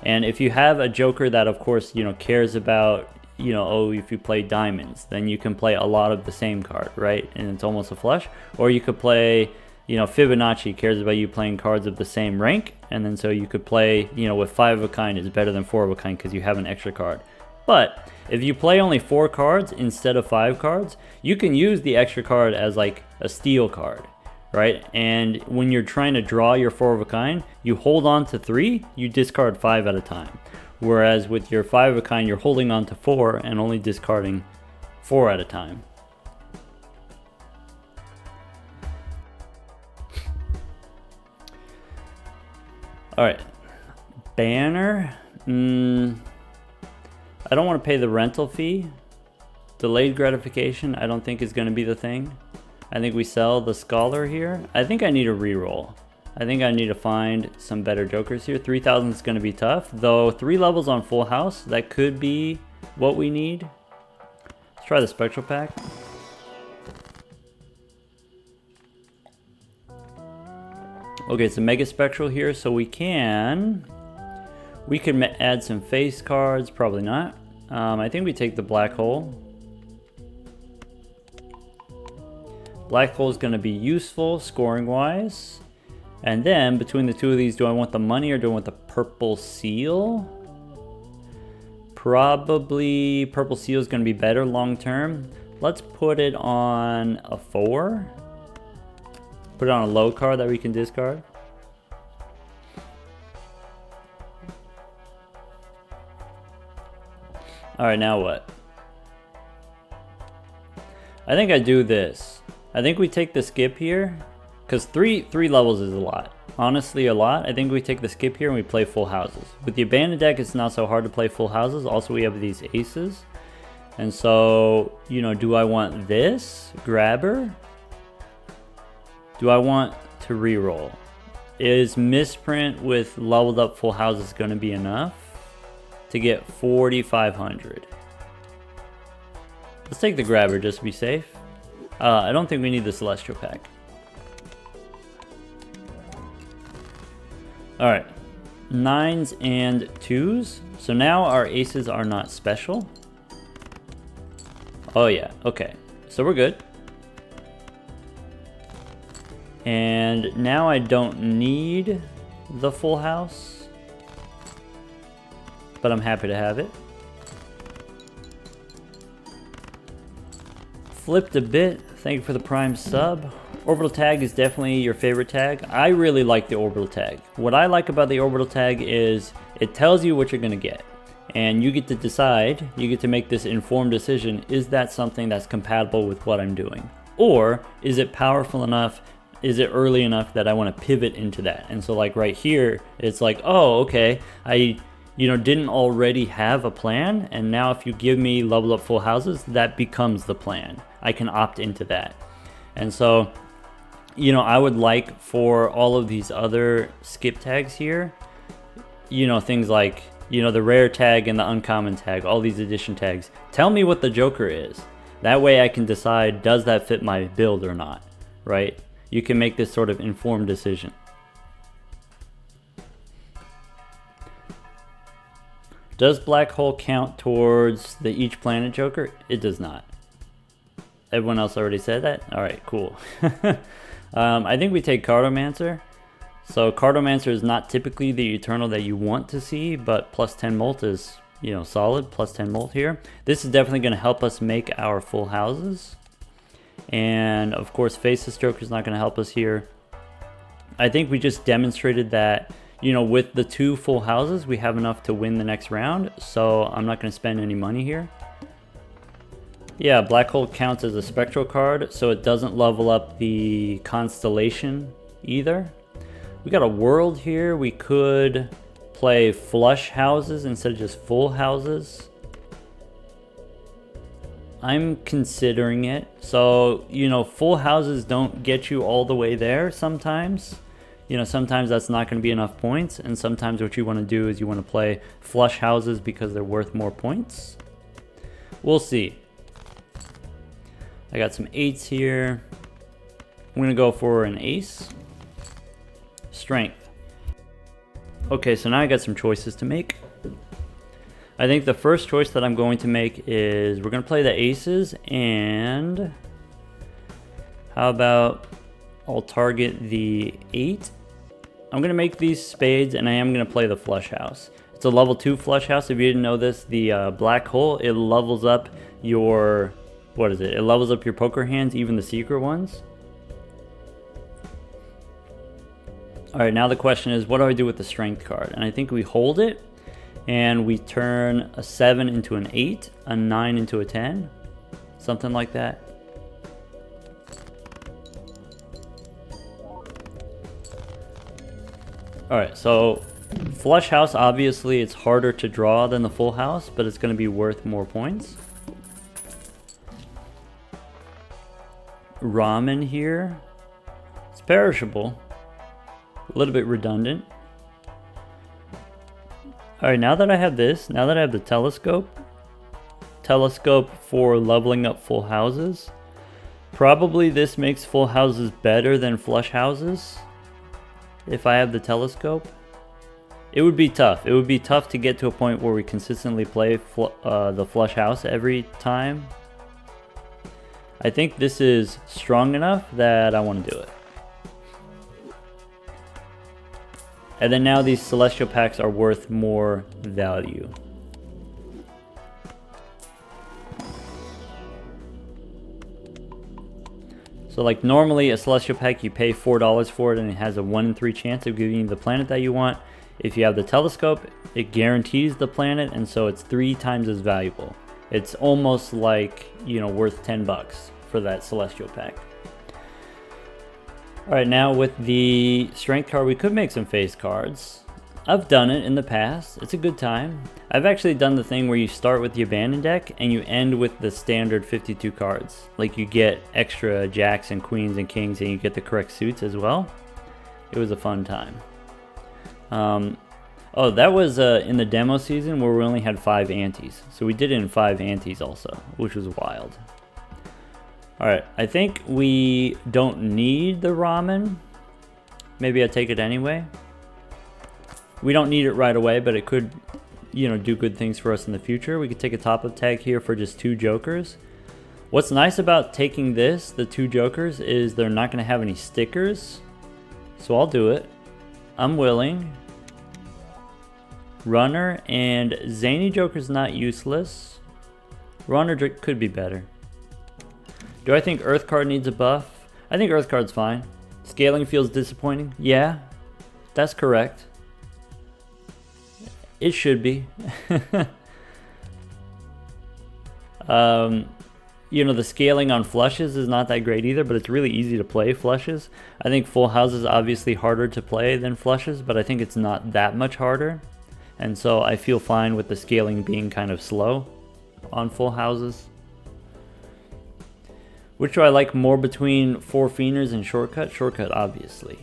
And if you have a joker that, of course, you know, cares about, you know, oh, if you play diamonds, then you can play a lot of the same card, right? And it's almost a flush. Or you could play, you know, Fibonacci cares about you playing cards of the same rank, and then so you could play, you know, with 5 of a kind is better than 4 of a kind because you have an extra card. But if you play only 4 cards instead of 5 cards, you can use the extra card as like a steal card, right? And when you're trying to draw your 4 of a kind, you hold on to 3, you discard 5 at a time. Whereas with your 5 of a kind, you're holding on to 4 and only discarding 4 at a time. Alright, banner. I don't want to pay the rental fee. Delayed gratification, I don't think is going to be the thing. I think we sell the Scholar here. I think I need a reroll. I think I need to find some better jokers here. 3,000 is going to be tough, though 3 levels on Full House, that could be what we need. Let's try the Spectral Pack. Okay, it's a Mega Spectral here, so we can add some face cards, probably not. I think we take the Black Hole. Black Hole is going to be useful scoring-wise. And then, between the two of these, do I want the money or do I want the Purple Seal? Probably Purple Seal is going to be better long-term. Let's put it on a 4. Put it on a low card that we can discard. Alright, now what? I think I do this. I think we take the skip here. Because three levels is a lot. Honestly, a lot. I think we take the skip here and we play full houses. With the abandoned deck, it's not so hard to play full houses. Also, we have these aces. And so, you know, do I want this grabber? Do I want to reroll? Is misprint with leveled up full houses going to be enough to get 4,500? Let's take the grabber just to be safe. I don't think we need the Celestial Pack. Alright, 9s and 2s. So now our aces are not special. Oh yeah, okay. So we're good. And now I don't need the full house, but I'm happy to have it. Flipped a bit. Thank you for the Prime sub. Orbital tag is definitely your favorite tag. I really like the orbital tag. What I like about the orbital tag is it tells you what you're going to get. And you get to decide, you get to make this informed decision, is that something that's compatible with what I'm doing? Or is it powerful enough, is it early enough that I want to pivot into that? And so like right here, it's like, oh, okay, I didn't already have a plan, and now if you give me level up full houses, that becomes the plan. I can opt into that. And so, I would like for all of these other skip tags here, things like, the rare tag and the uncommon tag, all these addition tags, tell me what the Joker is. That way I can decide, does that fit my build or not, right? You can make this sort of informed decision. Does Black Hole count towards the each planet Joker? It does not. Everyone else already said that? Alright, cool. I think we take Cartomancer. So Cartomancer is not typically the Eternal that you want to see, but plus 10 molt is, solid. Plus 10 molt here. This is definitely going to help us make our full houses. And of course, Faceless Joker is not going to help us here. I think we just demonstrated that, with the 2 full houses, we have enough to win the next round. So I'm not going to spend any money here. Yeah, Black Hole counts as a spectral card, so it doesn't level up the constellation either. We got a world here. We could play flush houses instead of just full houses. I'm considering it. So, full houses don't get you all the way there sometimes. Sometimes that's not going to be enough points, and sometimes what you want to do is you want to play flush houses because they're worth more points. We'll see. I got some 8s here. I'm going to go for an ace. Strength. Okay, so now I got some choices to make. I think the first choice that I'm going to make is we're going to play the aces, and how about I'll target the 8. I'm going to make these spades, and I am going to play the flush house. It's a level 2 flush house. If you didn't know this, the Black Hole, it levels up your... What is it? It levels up your poker hands, even the secret ones. Alright, now the question is, what do I do with the strength card? And I think we hold it, and we turn a 7 into an 8, a 9 into a 10. Something like that. Alright, so flush house, obviously it's harder to draw than the full house, but it's going to be worth more points. ramen here. It's perishable. A little bit redundant. Alright, now that I have this, now that I have the telescope for leveling up full houses, probably this makes full houses better than flush houses. If I have the telescope, it would be tough. It would be tough to get to a point where we consistently play the flush house every time. I think this is strong enough that I want to do it. And then now these celestial packs are worth more value. So like normally a celestial pack you pay $4 for it and it has a 1 in 3 chance of giving you the planet that you want. If you have the telescope, it guarantees the planet, and so it's 3 times as valuable. It's almost like, you know, worth $10 for that celestial pack. Alright, now with the strength card, we could make some face cards. I've done it in the past. It's a good time. I've actually done the thing where you start with the abandoned deck and you end with the standard 52 cards. Like you get extra jacks and queens and kings and you get the correct suits as well. It was a fun time. Oh, that was in the demo season where we only had 5 antes. So we did it in 5 antes also, which was wild. Alright, I think we don't need the ramen. Maybe I take it anyway. We don't need it right away, but it could, you know, do good things for us in the future. We could take a top-up tag here for just 2 jokers. What's nice about taking this, the 2 jokers, is they're not going to have any stickers. So I'll do it. I'm willing. Runner and Zany Joker's not useless. Runner could be better. Do I think Earth card needs a buff? I think Earth card's fine. Scaling feels disappointing. Yeah, that's correct. It should be. You know, the scaling on flushes is not that great either, but it's really easy to play flushes. I think full house is obviously harder to play than flushes, but I think it's not that much harder. And so I feel fine with the scaling being kind of slow on full houses. Which do I like more between 4 Fienders and Shortcut? Shortcut, obviously.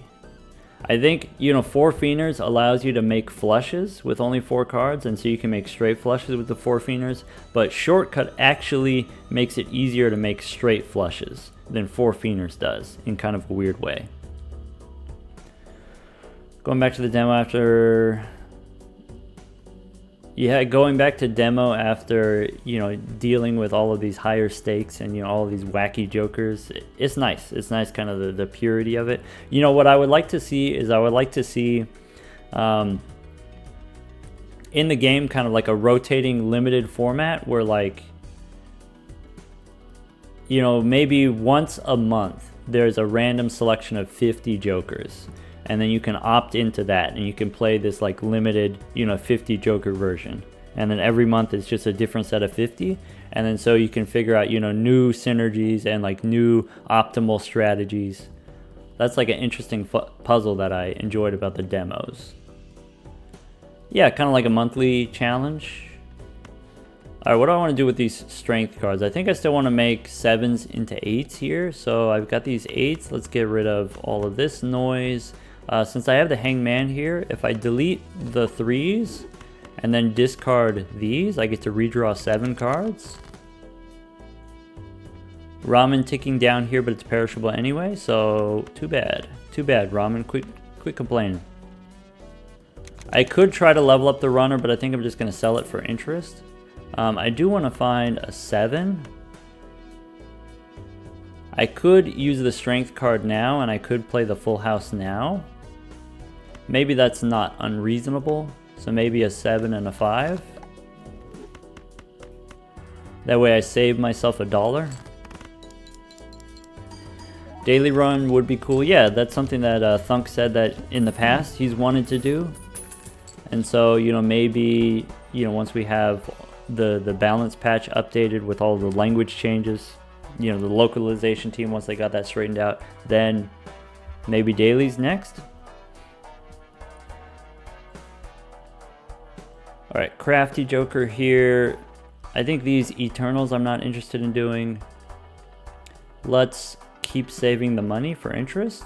I think, you know, 4 Fienders allows you to make flushes with only 4 cards, and so you can make straight flushes with the 4 Fienders, but Shortcut actually makes it easier to make straight flushes than 4 Fienders does, in kind of a weird way. Going back to the demo after... Yeah, going back to demo after, you know, dealing with all of these higher stakes and, you know, all of these wacky jokers, it's nice. It's nice kind of the purity of it. You know, what I would like to see is I would like to see in the game kind of like a rotating limited format where, like, you know, maybe once a month there's a random selection of 50 jokers. And then you can opt into that and you can play this like limited, you know, 50 joker version. And then every month it's just a different set of 50. And then so you can figure out, you know, new synergies and like new optimal strategies. That's like an interesting puzzle that I enjoyed about the demos. Yeah, kind of like a monthly challenge. Alright, what do I want to do with these strength cards? I think I still want to make 7s into 8s here. So I've got these 8s. Let's get rid of all of this noise. Since I have the Hangman here, if I delete the 3s and then discard these, I get to redraw 7 cards. Ramen ticking down here, but it's perishable anyway, so too bad. Too bad, Ramen. Quit complaining. I could try to level up the runner, but I think I'm just going to sell it for interest. I do want to find a 7. I could use the strength card now, and I could play the full house now. Maybe that's not unreasonable, so maybe a 7 and a 5. That way I save myself $1. Daily run would be cool. Yeah, that's something that Thunk said that in the past he's wanted to do. And so, you know, maybe, you know, once we have the balance patch updated with all the language changes, you know, the localization team, once they got that straightened out, then maybe dailies next. Alright, Crafty Joker here. I think these Eternals I'm not interested in doing. Let's keep saving the money for interest.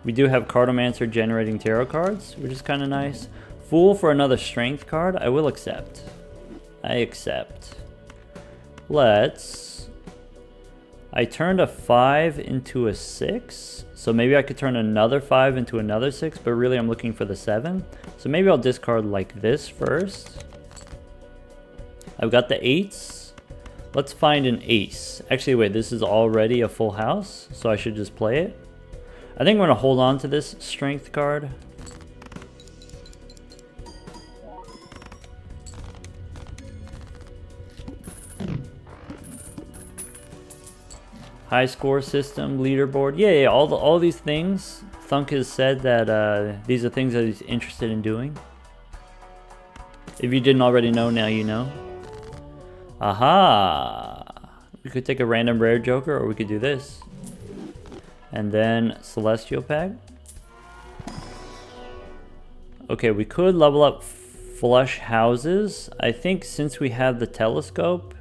We do have Cartomancer generating tarot cards, which is kind of nice. Fool for another strength card. I will accept. I accept. I turned a 5 into a 6. So maybe I could turn another 5 into another 6, but really I'm looking for the 7. So maybe I'll discard like this first. I've got the 8s. Let's find an ace. Actually, wait, this is already a full house, so I should just play it. I think I'm gonna hold on to this strength card. High score system, leaderboard. Yeah, all these things. Thunk has said that these are things that he's interested in doing. If you didn't already know, now you know. Aha! We could take a random rare joker, or we could do this. And then Celestial Pack. Okay, we could level up flush houses. I think since we have the telescope,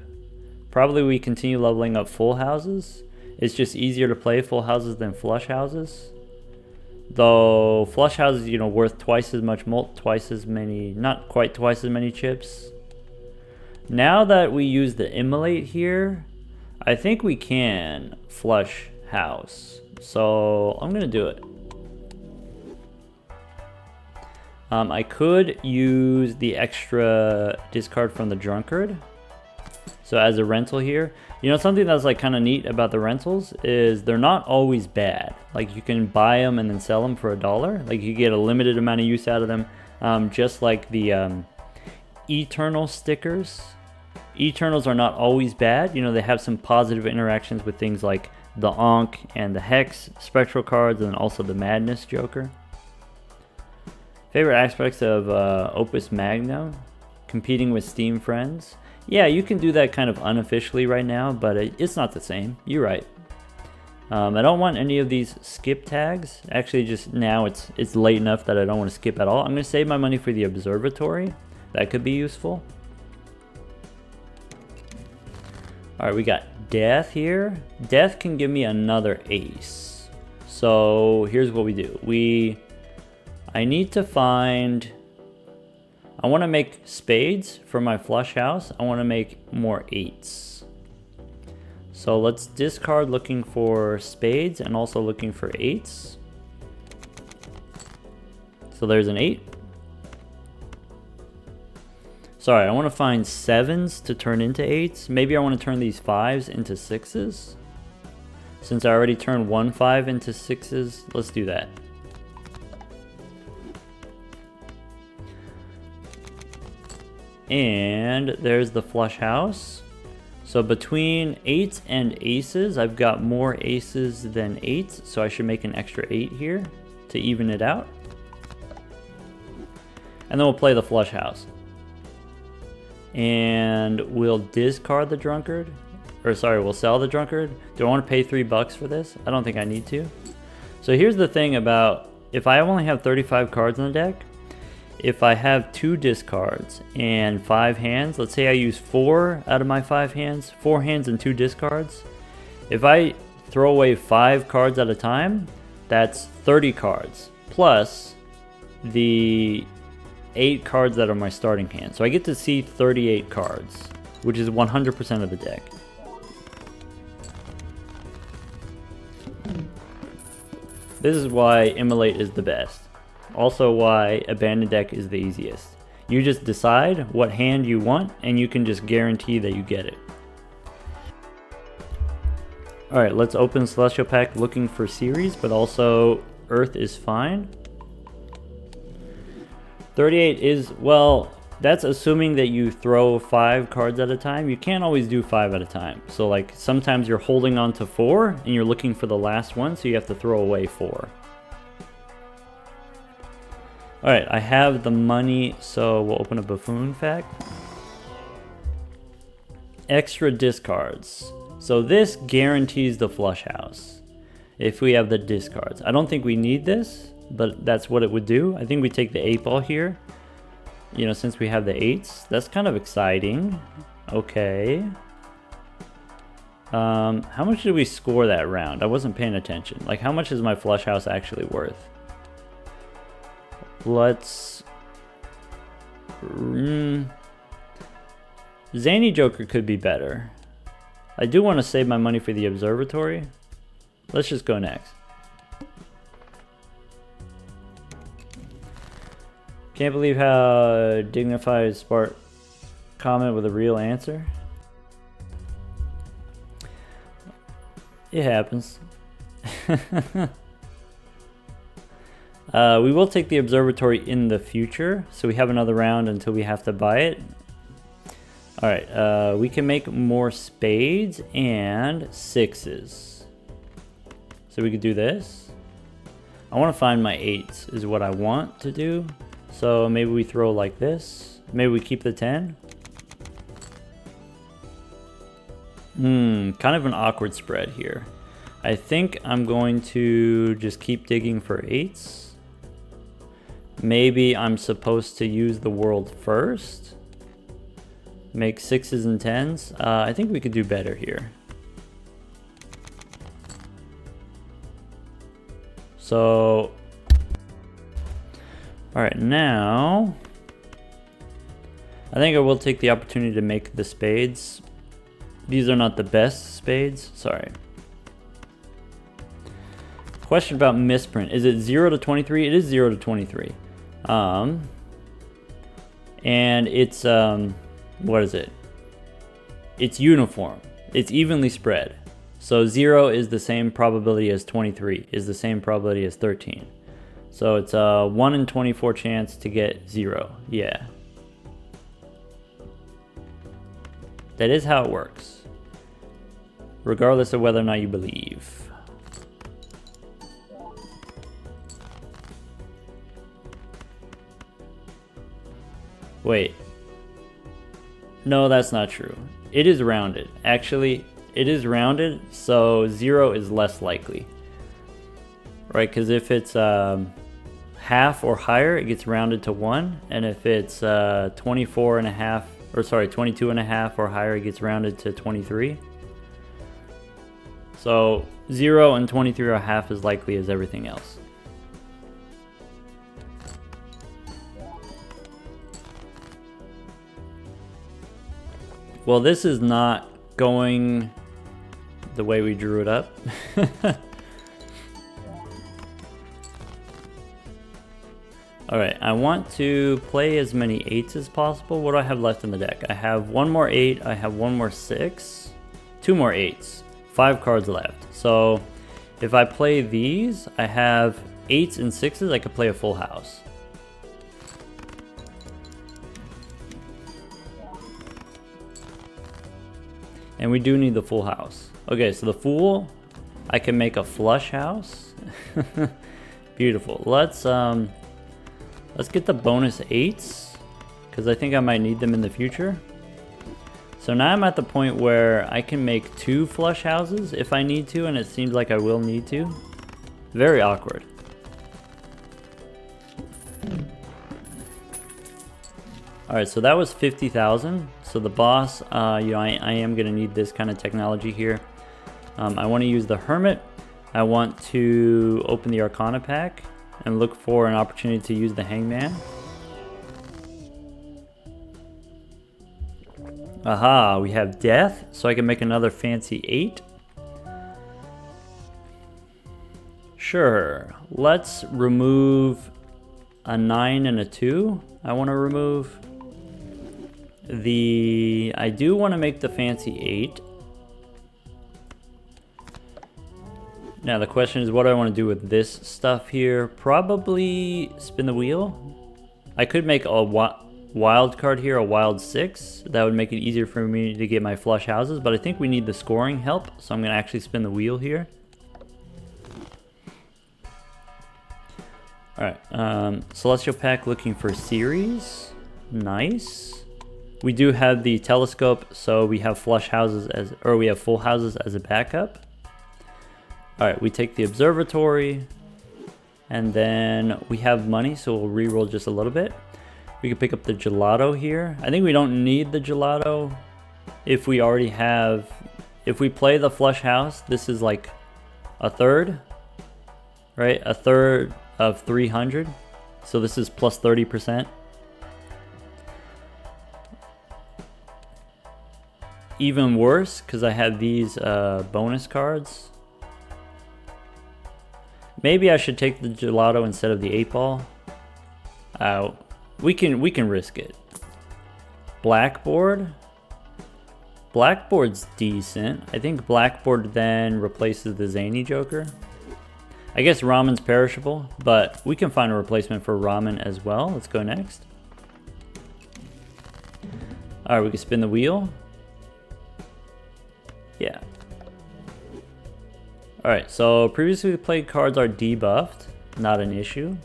probably we continue leveling up full houses. It's just easier to play full houses than flush houses. Though flush houses, you know, worth twice as much twice as many, not quite twice as many chips. Now that we use the immolate here, I think we can flush house. So I'm gonna do it. I could use the extra discard from the drunkard. So as a rental here, you know, something that's like kind of neat about the rentals is they're not always bad. Like you can buy them and then sell them for $1. Like you get a limited amount of use out of them. Just like the Eternal stickers. Eternals are not always bad. You know, they have some positive interactions with things like the Ankh and the Hex spectral cards, and also the Madness Joker. Favorite aspects of Opus Magnum? Competing with Steam friends. Yeah, you can do that kind of unofficially right now, but it's not the same. You're right. I don't want any of these skip tags. Actually, just now it's late enough that I don't want to skip at all. I'm going to save my money for the observatory. That could be useful. Alright, we got Death here. Death can give me another ace. So here's what we do. I need to find... I want to make spades for my flush house. I want to make more 8s. So let's discard looking for spades and also looking for 8s. So there's an 8. Sorry, I want to find 7s to turn into 8s. Maybe I want to turn these 5s into 6s. Since I already turned one 5 into 6s, let's do that. And there's the flush house. So between 8s and aces, I've got more aces than 8s, so I should make an extra 8 here to even it out. And then we'll play the flush house. And we'll discard the drunkard. Or sorry, we'll sell the drunkard. Do I want to pay $3 for this? I don't think I need to. So here's the thing about, if I only have 35 cards in the deck, if I have 2 discards and 5 hands, let's say I use 4 out of my 5 hands, 4 hands and 2 discards. If I throw away 5 cards at a time, that's 30 cards, plus the 8 cards that are my starting hand. So I get to see 38 cards, which is 100% of the deck. This is why Immolate is the best. Also why Abandoned Deck is the easiest. You just decide what hand you want and you can just guarantee that you get it. Alright, let's open Celestial Pack looking for series, but also Earth is fine. 38 is, well, that's assuming that you throw 5 cards at a time. You can't always do 5 at a time. So like sometimes you're holding on to 4 and you're looking for the last one, so you have to throw away 4. Alright, I have the money, so we'll open a Buffoon Fact. Extra discards. So this guarantees the flush house if we have the discards. I don't think we need this, but that's what it would do. I think we take the 8 ball here, you know, since we have the 8s. That's kind of exciting. Okay. How much did we score that round? I wasn't paying attention. Like, how much is my flush house actually worth? Let's... Zany Joker could be better. I do want to save my money for the observatory. Let's just go next. Can't believe how dignified Spark comment with a real answer. It happens. We will take the observatory in the future, so we have another round until we have to buy it. Alright, we can make more spades and sixes. So we could do this. I want to find my eights is what I want to do. So maybe we throw like this. Maybe we keep the 10. Kind of an awkward spread here. I think I'm going to just keep digging for eights. Maybe I'm supposed to use the world first. Make sixes and tens. I think we could do better here. So, alright, now I think I will take the opportunity to make the spades. These are not the best spades, sorry. Question about misprint. Is it 0 to 23? It is 0 to 23. And it's, what is it? It's uniform. It's evenly spread. So 0 is the same probability as 23, is the same probability as 13. So it's a 1 in 24 chance to get 0. Yeah. That is how it works. Regardless of whether or not you believe. Wait. No, that's not true. It is rounded. Actually, it is rounded, so 0 is less likely. Right, because if it's half or higher, it gets rounded to 1. And if it's 22 and a half or higher, it gets rounded to 23. So 0 and 23 are half as likely as everything else. Well, this is not going the way we drew it up. Alright, I want to play as many 8s as possible. What do I have left in the deck? I have one more 8, I have one more 6, 2 more 8s, 5 cards left. So if I play these, I have 8s and 6s, I could play a full house. And we do need the full house. Okay, so the fool, I can make a flush house. Beautiful. Let's get the bonus 8s, because I think I might need them in the future. So now I'm at the point where I can make 2 flush houses if I need to, and it seems like I will need to. Very awkward. Alright, so that was 50,000. So the boss, I am going to need this kind of technology here. I want to use the Hermit. I want to open the Arcana pack and look for an opportunity to use the Hangman. Aha, we have Death, so I can make another fancy 8. Sure, let's remove a 9 and a 2. I want to remove I do want to make the fancy 8. Now the question is, what do I want to do with this stuff here? Probably spin the wheel. I could make a wild card here, a wild 6. That would make it easier for me to get my flush houses, but I think we need the scoring help, so I'm going to actually spin the wheel here. Alright, Celestial Pack looking for series. Nice. We do have the telescope, so we have flush houses we have full houses as a backup. Alright, we take the observatory, and then we have money, so we'll reroll just a little bit. We can pick up the gelato here. I think we don't need the gelato if we already have if we play the flush house, this is like a third, right? A third of 300. So this is plus 30%. Even worse, because I have these bonus cards. Maybe I should take the gelato instead of the 8-ball. We can risk it. Blackboard. Blackboard's decent. I think Blackboard then replaces the Zany Joker. I guess Ramen's perishable, but we can find a replacement for Ramen as well. Let's go next. Alright, we can spin the wheel. Yeah. Alright, so previously played cards are debuffed. Not an issue.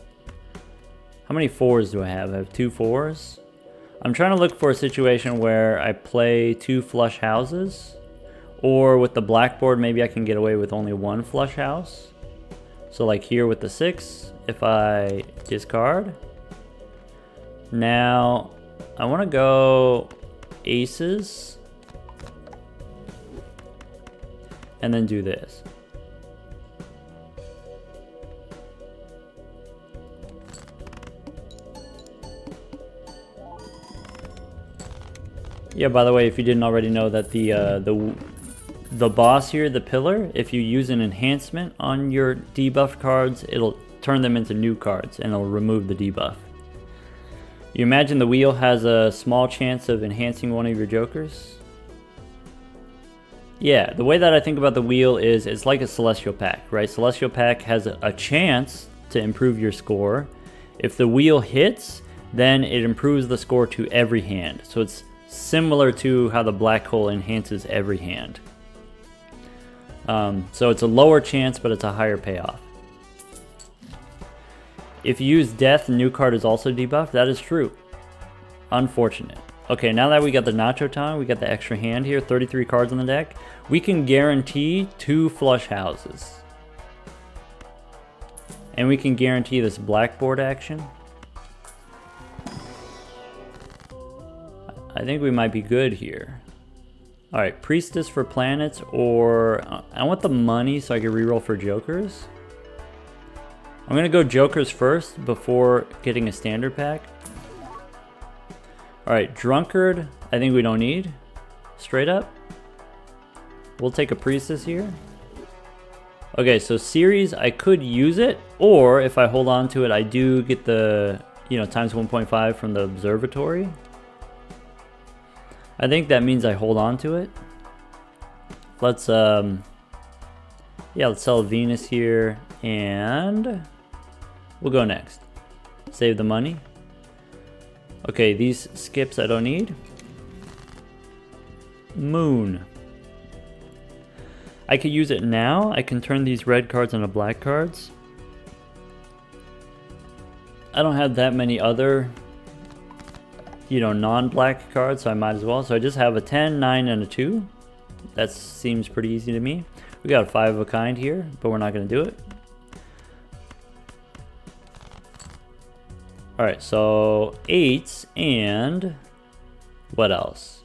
How many 4s do I have? I have 2 4s. I'm trying to look for a situation where I play 2 flush houses. Or with the blackboard, maybe I can get away with only 1 flush house. So like here with the 6, if I discard. Now, I want to go aces. And then do this. Yeah, by the way, if you didn't already know that the boss here, the pillar, if you use an enhancement on your debuffed cards, it'll turn them into new cards and it'll remove the debuff. You imagine the wheel has a small chance of enhancing one of your jokers? Yeah, the way that I think about the wheel is it's like a Celestial Pack, right? Celestial Pack has a chance to improve your score. If the wheel hits, then it improves the score to every hand. So it's similar to how the black hole enhances every hand. So it's a lower chance, but it's a higher payoff. If you use death, the new card is also debuffed. That is true. Unfortunate. Okay, now that we got the Nacho Time, we got the extra hand here, 33 cards on the deck, we can guarantee 2 flush houses. And we can guarantee this blackboard action. I think we might be good here. Alright, Priestess for planets, or I want the money so I can reroll for jokers. I'm gonna go jokers first before getting a standard pack. Alright, Drunkard, I think we don't need. Straight up. We'll take a Priestess here. Okay, so series, I could use it, or if I hold on to it, I do get the, times 1.5 from the observatory. I think that means I hold on to it. Let's, let's sell Venus here, and we'll go next. Save the money. Okay, these skips I don't need. Moon. I could use it now. I can turn these red cards into black cards. I don't have that many other non-black cards, so I might as well. So I just have a 10, 9, and a 2. That seems pretty easy to me. We got a 5 of a kind here, but we're not going to do it. Alright, so 8s and what else?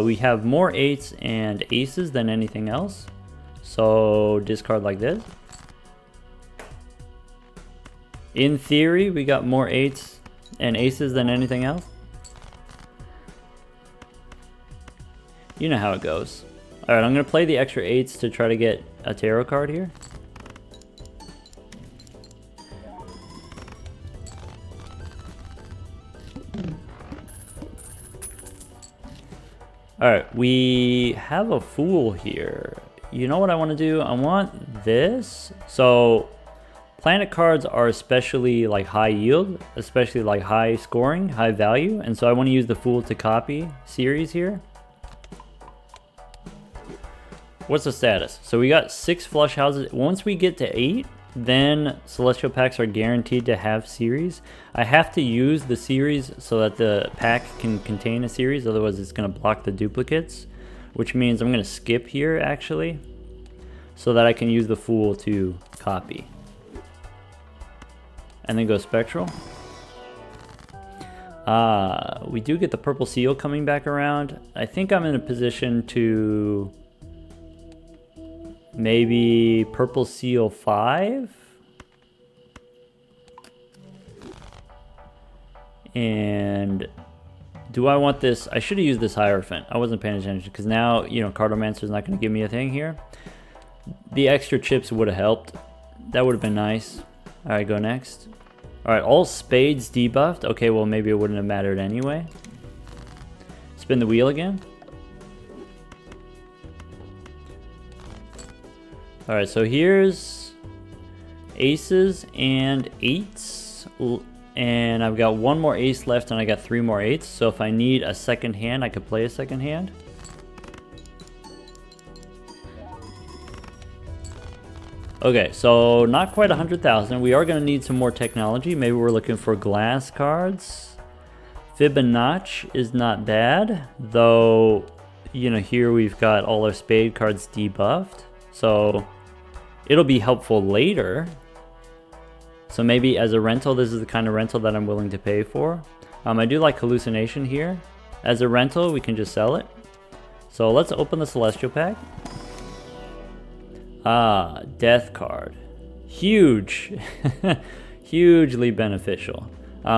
We have more 8s and aces than anything else. So discard like this. In theory, we got more 8s and aces than anything else. You know how it goes. Alright, I'm going to play the extra 8s to try to get a tarot card here. Alright, we have a Fool here. You know what I want to do? I want this. So, planet cards are especially like high yield, especially like high scoring, high value. And so I want to use the Fool to copy series here. What's the status? So we got 6 flush houses. Once we get to 8, then Celestial Packs are guaranteed to have series. I have to use the series so that the pack can contain a series, otherwise it's going to block the duplicates, which means I'm going to skip here actually, so that I can use the Fool to copy. And then go Spectral. We do get the Purple Seal coming back around. I think I'm in a position to Maybe purple seal 5. And do I want this? I should have used this Hierophant. I wasn't paying attention because now, you know, Cartomancer's not going to give me a thing here. The extra chips would have helped. That would have been nice. All right, go next. All right, all spades debuffed. Okay, well, maybe it wouldn't have mattered anyway. Spin the wheel again. All right, so here's aces and 8s. And I've got 1 more ace left and I got 3 more 8s. So if I need a second hand, I could play a second hand. Okay, so not quite 100,000. We are going to need some more technology. Maybe we're looking for glass cards. Fibonacci is not bad, though, you know, here we've got all our spade cards debuffed. So it'll be helpful later. So maybe as a rental, this is the kind of rental that I'm willing to pay for. I do like Hallucination here. As a rental, we can just sell it. So let's open the Celestial Pack. Ah, Death card. Huge. Hugely beneficial.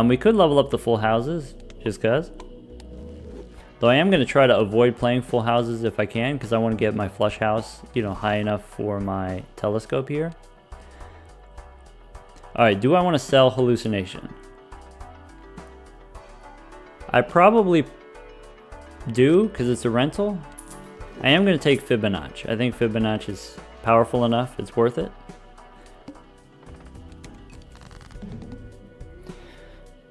We could level up the full houses, just cuz. Though I am going to try to avoid playing full houses if I can, because I want to get my flush house, you know, high enough for my telescope here. Alright, do I want to sell Hallucination? I probably do, because it's a rental. I am going to take Fibonacci. I think Fibonacci is powerful enough. It's worth it.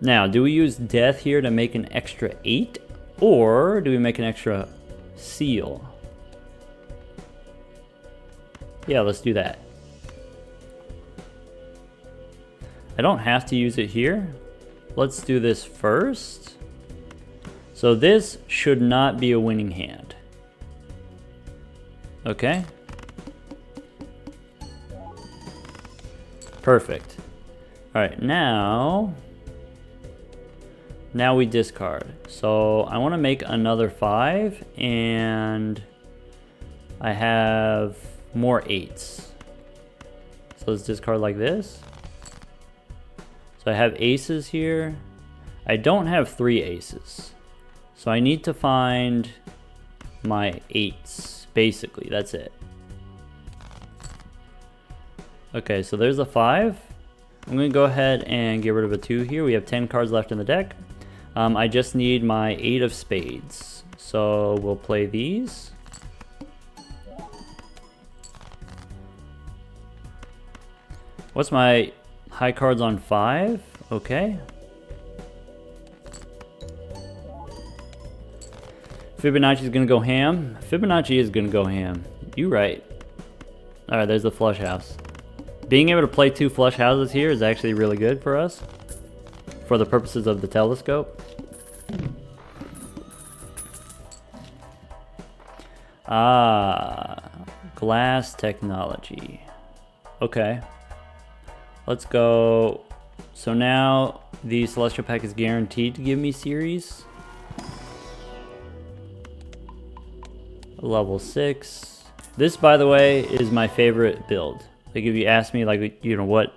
Now, do we use Death here to make an extra 8? Or do we make an extra seal? Yeah, let's do that. I don't have to use it here. Let's do this first. So this should not be a winning hand. Okay. Perfect. All right, now we discard. So I want to make another 5, and I have more 8s. So let's discard like this. So I have aces here. I don't have 3 aces. So I need to find my 8s, basically. That's it. Okay, so there's a 5. I'm going to go ahead and get rid of a 2 here. We have 10 cards left in the deck. I just need my 8 of spades. So we'll play these. What's my high cards on 5? Okay. Fibonacci is going to go ham. Fibonacci is going to go ham. You right. Alright, there's the flush house. Being able to play 2 flush houses here is actually really good for us. For the purposes of the telescope. Ah, glass technology. Okay. Let's go. So now the Celestial Pack is guaranteed to give me series. Level 6. This, by the way, is my favorite build. Like if you ask me, like, you know, what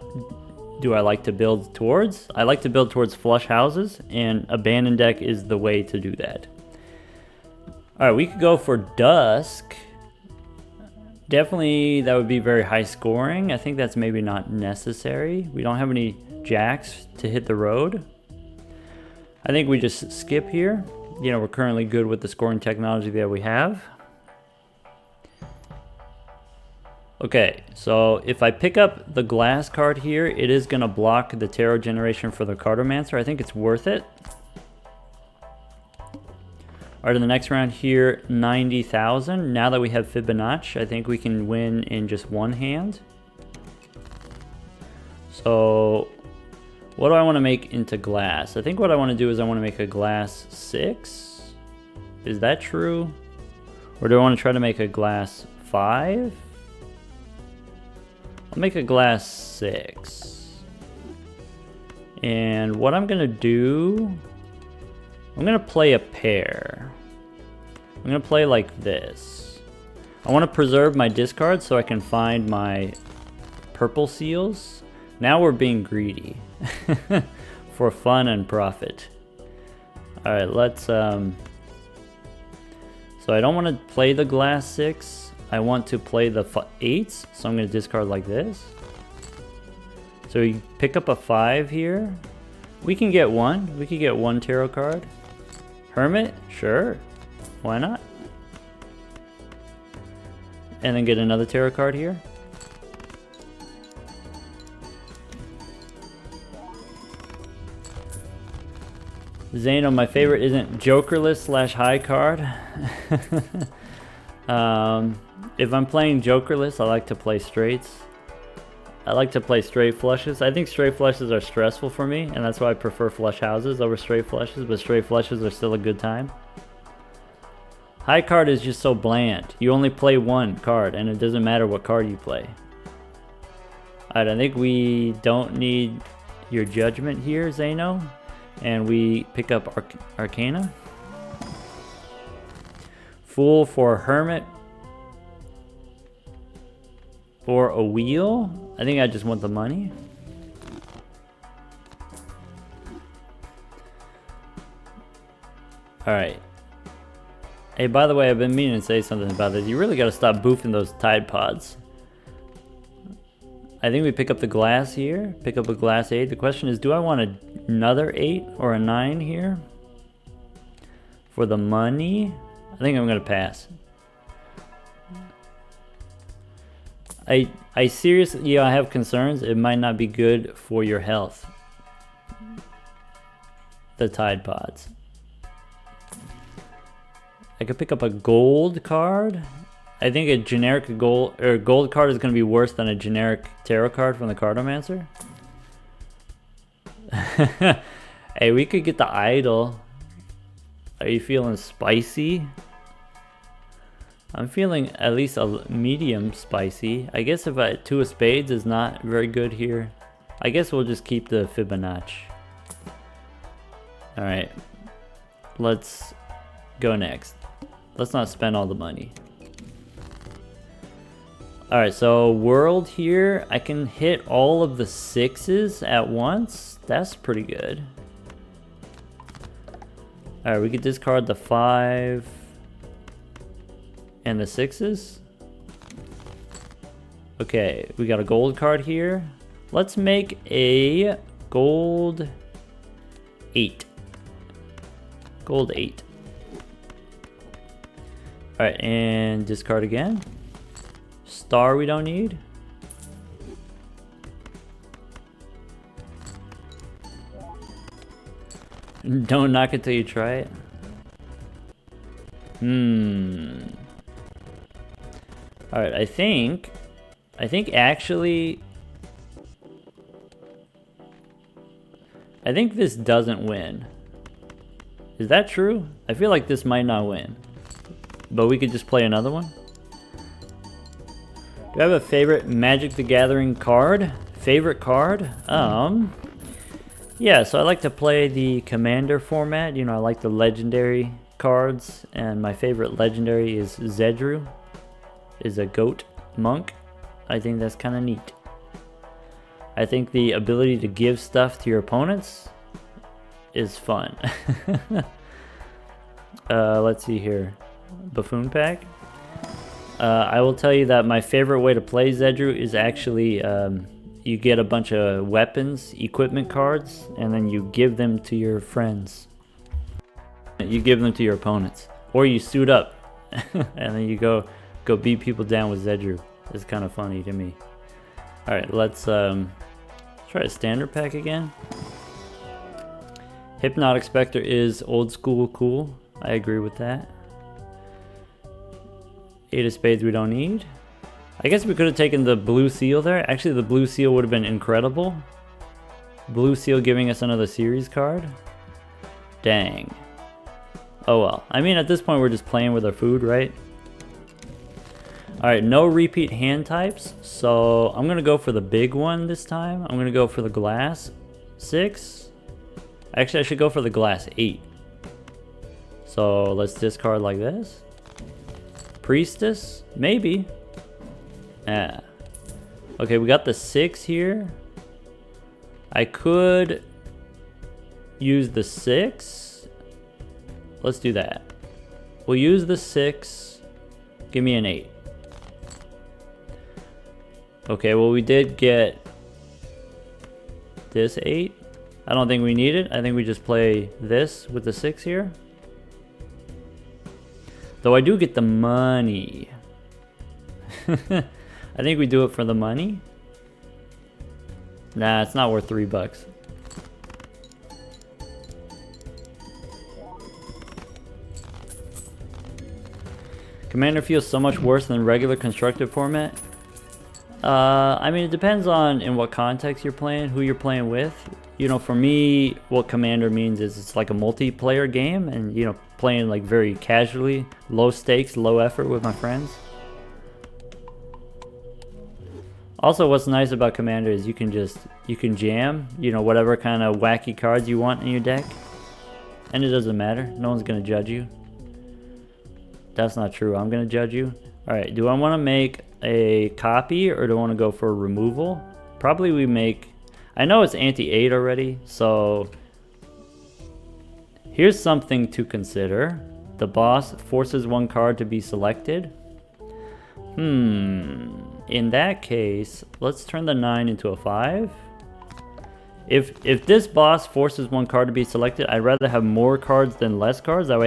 do I like to build towards? I like to build towards flush houses, and Abandon Deck is the way to do that. Alright, we could go for Dusk. Definitely, that would be very high scoring. I think that's maybe not necessary. We don't have any jacks to hit the road. I think we just skip here. You know, we're currently good with the scoring technology that we have. Okay, so if I pick up the glass card here, it is going to block the tarot generation for the Cartomancer. I think it's worth it. Alright, in the next round here, 90,000. Now that we have Fibonacci, I think we can win in just one hand. So, what do I want to make into glass? I think what I want to do is I want to make a glass 6. Is that true? Or do I want to try to make a glass 5? I'll make a glass 6. And what I'm going to do, I'm going to play a pair. I'm going to play like this. I want to preserve my discard so I can find my purple seals. Now we're being greedy for fun and profit. All right, let's so I don't want to play the glass 6. I want to play the 8s, so I'm going to discard like this. So we pick up a 5 here. We can get one. We could get one tarot card. Hermit? Sure. Why not? And then get another tarot card here. Zano, my favorite isn't Jokerless / high card. If I'm playing Jokerless, I like to play straights. I like to play straight flushes. I think straight flushes are stressful for me, and that's why I prefer flush houses over straight flushes, but straight flushes are still a good time. High card is just so bland. You only play one card, and it doesn't matter what card you play. Alright, I think we don't need your judgment here, Zano. And we pick up Arcana. Fool for Hermit. Or a wheel. I think I just want the money. Alright. Hey, by the way, I've been meaning to say something about this. You really gotta stop boofing those Tide Pods. I think we pick up the glass here. Pick up a glass 8. The question is, do I want another 8 or a 9 here? For the money? I think I'm gonna pass. I seriously, I have concerns. It might not be good for your health. The Tide Pods. I could pick up a gold card. I think a generic gold card is going to be worse than a generic tarot card from the Cartomancer. Hey, we could get the idol. Are you feeling spicy? I'm feeling at least a medium spicy. I guess if 2 of spades is not very good here, I guess we'll just keep the Fibonacci. Alright, let's go next. Let's not spend all the money. Alright, so world here, I can hit all of the 6s at once. That's pretty good. Alright, we could discard the 5 and the 6s. Okay, we got a gold card here. Let's make a gold 8. Gold 8. Alright, and discard again. Star we don't need. Don't knock it till you try it. Alright, I think actually I think this doesn't win. Is that true? I feel like this might not win. But we could just play another one. Do I have a favorite Magic the Gathering card? Favorite card? Yeah, so I like to play the Commander format. You know, I like the legendary cards, and my favorite legendary is Zedru. Is a goat monk. I think that's kind of neat. I think the ability to give stuff to your opponents is fun. Let's see here. Buffoon pack. I will tell you that my favorite way to play Zedru is actually you get a bunch of weapons, equipment cards, and then you give them to your friends. You give them to your opponents. Or you suit up and then you go beat people down with Zedru. It's kind of funny to me. Alright, let's try a standard pack again. Hypnotic Spectre is old school cool. I agree with that. 8 of spades we don't need. I guess we could have taken the blue seal there. Actually, the blue seal would have been incredible. Blue seal giving us another series card. Dang. Oh well. I mean, at this point, we're just playing with our food, right? Alright, no repeat hand types. So I'm going to go for the big one this time. I'm going to go for the glass 6. Actually, I should go for the glass 8. So let's discard like this. Priestess? Maybe. Yeah. Okay, we got the 6 here. I could use the 6. Let's do that. We'll use the 6. Give me an 8. Okay, well we did get this 8. I don't think we need it. I think we just play this with the 6 here. Though I do get the money. I think we do it for the money. Nah, it's not worth $3. Commander feels so much worse than regular constructed format. I mean, it depends on in what context you're playing, who you're playing with. You know, for me, what Commander means is it's like a multiplayer game, and you know, playing like very casually, low stakes, low effort with my friends. Also, what's nice about Commander is you can jam, you know, whatever kind of wacky cards you want in your deck, and it doesn't matter. No one's gonna judge you. That's not true. I'm gonna judge you. All right. Do I want to make a copy or do I want to go for removal? Probably we make. I know it's anti-8 already, so here's something to consider. The boss forces one card to be selected. In that case, let's turn the 9 into a 5. If this boss forces one card to be selected, I'd rather have more cards than less cards. That way